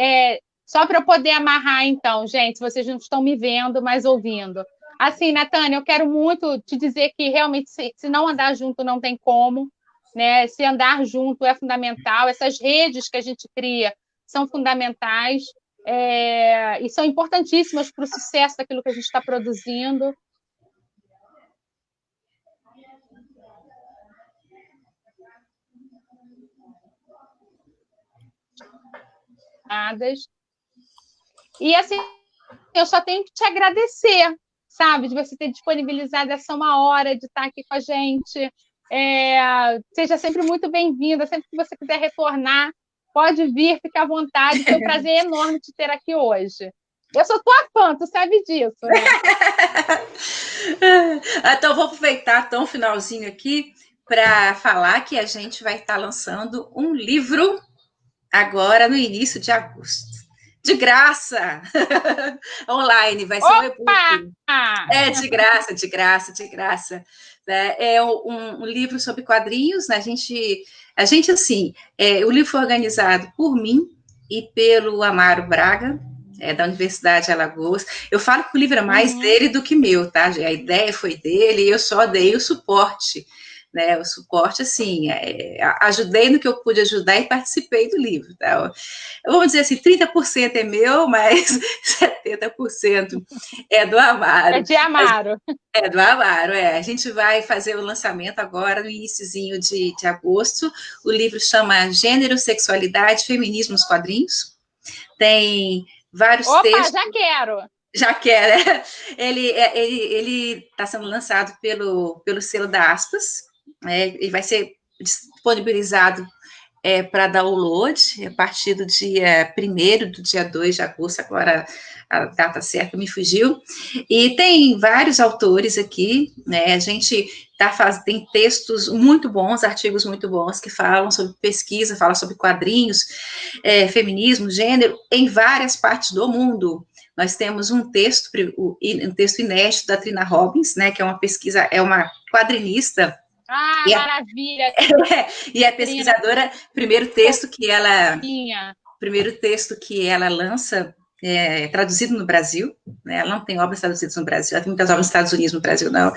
só para eu poder amarrar, então, gente, vocês não estão me vendo, mas ouvindo. Assim, Natânia, eu quero muito te dizer que realmente, se não andar junto, não tem como, né? Se andar junto é fundamental, essas redes que a gente cria são fundamentais, e são importantíssimas para o sucesso daquilo que a gente está produzindo. E assim, eu só tenho que te agradecer, sabe, de você ter disponibilizado essa uma hora de estar aqui com a gente. Seja sempre muito bem-vinda, sempre que você quiser retornar, pode vir, fica à vontade. Foi um prazer enorme te ter aqui hoje. Eu sou tua fã, tu sabe disso, né? Então, vou aproveitar o finalzinho aqui para falar que a gente vai estar lançando um livro agora no início de agosto. De graça! Online, vai ser um e-book. De graça, de graça, de graça. É um livro sobre quadrinhos, né? A gente assim, o livro foi organizado por mim e pelo Amaro Braga, da Universidade de Alagoas. Eu falo que o livro é mais dele do que meu, tá? A ideia foi dele e eu só dei o suporte. Né, o suporte, assim, ajudei no que eu pude ajudar e participei do livro. Tá? Vamos dizer assim, 30% é meu, mas 70% é do Amaro. É de Amaro. É do Amaro, A gente vai fazer o lançamento agora, no iniciozinho de agosto. O livro chama Gênero, Sexualidade, Feminismo nos Quadrinhos. Tem vários textos. Já quero! Já quero. Ele está sendo lançado pelo selo da Aspas. Ele vai ser disponibilizado para download a partir do dia 1º, do dia 2 de agosto, agora a data certa me fugiu. E tem vários autores aqui, né? A gente tem textos muito bons, artigos muito bons que falam sobre pesquisa, falam sobre quadrinhos, feminismo, gênero, em várias partes do mundo. Nós temos um texto inédito da Trina Robbins, né, que é uma pesquisa, é uma quadrinista. Maravilha! E a pesquisadora, primeiro texto que ela lança traduzido no Brasil, né, ela não tem obras traduzidas no Brasil, ela tem muitas obras nos Estados Unidos, no Brasil não.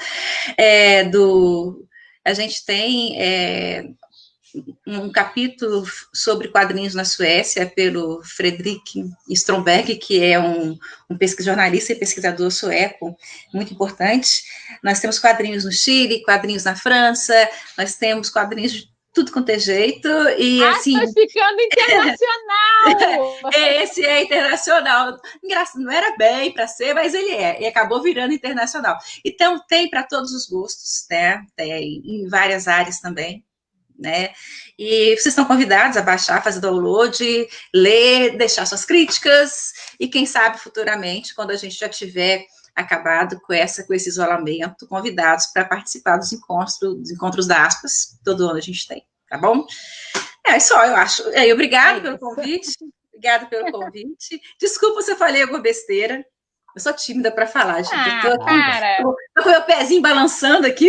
A gente tem um capítulo sobre quadrinhos na Suécia pelo Fredrik Stromberg, que é um jornalista e pesquisador sueco muito importante. Nós temos quadrinhos no Chile, quadrinhos na França, nós temos quadrinhos de tudo quanto é jeito, e assim... Tá ficando internacional! Esse é internacional. Engraçado, não era bem para ser, mas ele e acabou virando internacional. Então, tem para todos os gostos, né? Tem em várias áreas também. Né? E vocês estão convidados a baixar, fazer download, ler, deixar suas críticas, e quem sabe futuramente, quando a gente já tiver acabado com esse isolamento, convidados para participar dos encontros da Aspas, todo ano a gente tem, tá bom? Só, eu acho. Obrigada pelo convite. Obrigada pelo convite. Desculpa se eu falei alguma besteira. Eu sou tímida para falar, gente. Tô com o meu pezinho balançando aqui,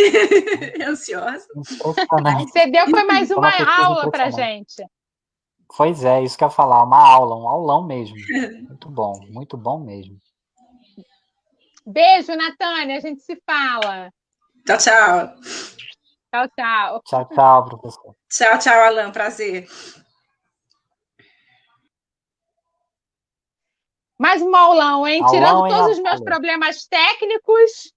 ansiosa. Você deu foi mais uma aula para gente. Pois é, isso que eu ia falar, uma aula, um aulão mesmo. Muito bom mesmo. Beijo, Natânia, a gente se fala. Tchau, tchau. Tchau, tchau. Tchau, tchau, professor. Tchau, tchau, Alan, prazer. Mais um aulão, hein? Tirando todos os meus problemas técnicos.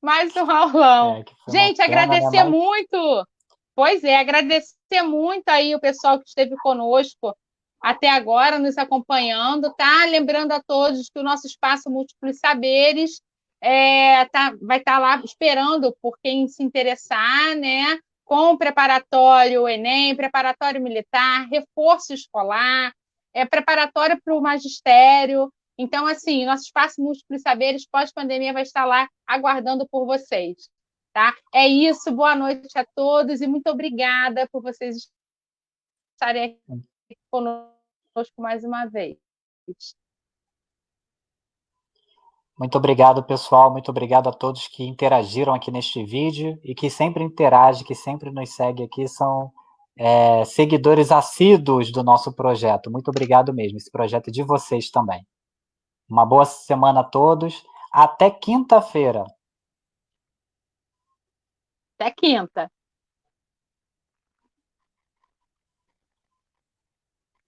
Mais um aulão. É, que foi uma Gente, pena, né? agradecer Mas muito. Pois é, agradecer muito aí o pessoal que esteve conosco até agora, nos acompanhando, tá? Lembrando a todos que o nosso Espaço Múltiplos Saberes vai estar lá esperando por quem se interessar, né? Com preparatório Enem, preparatório militar, reforço escolar, preparatório para o magistério. Então, assim, nosso Espaço Múltiplos Saberes pós-pandemia vai estar lá aguardando por vocês. Tá? É isso, boa noite a todos e muito obrigada por vocês estarem aqui conosco mais uma vez. muito obrigado, pessoal. Muito obrigado a todos que interagiram aqui neste vídeo e que sempre interagem, que sempre nos seguem aqui, são seguidores assíduos do nosso projeto. Muito obrigado mesmo. Esse projeto é de vocês também. Uma boa semana a todos. Até quinta-feira. Até quinta.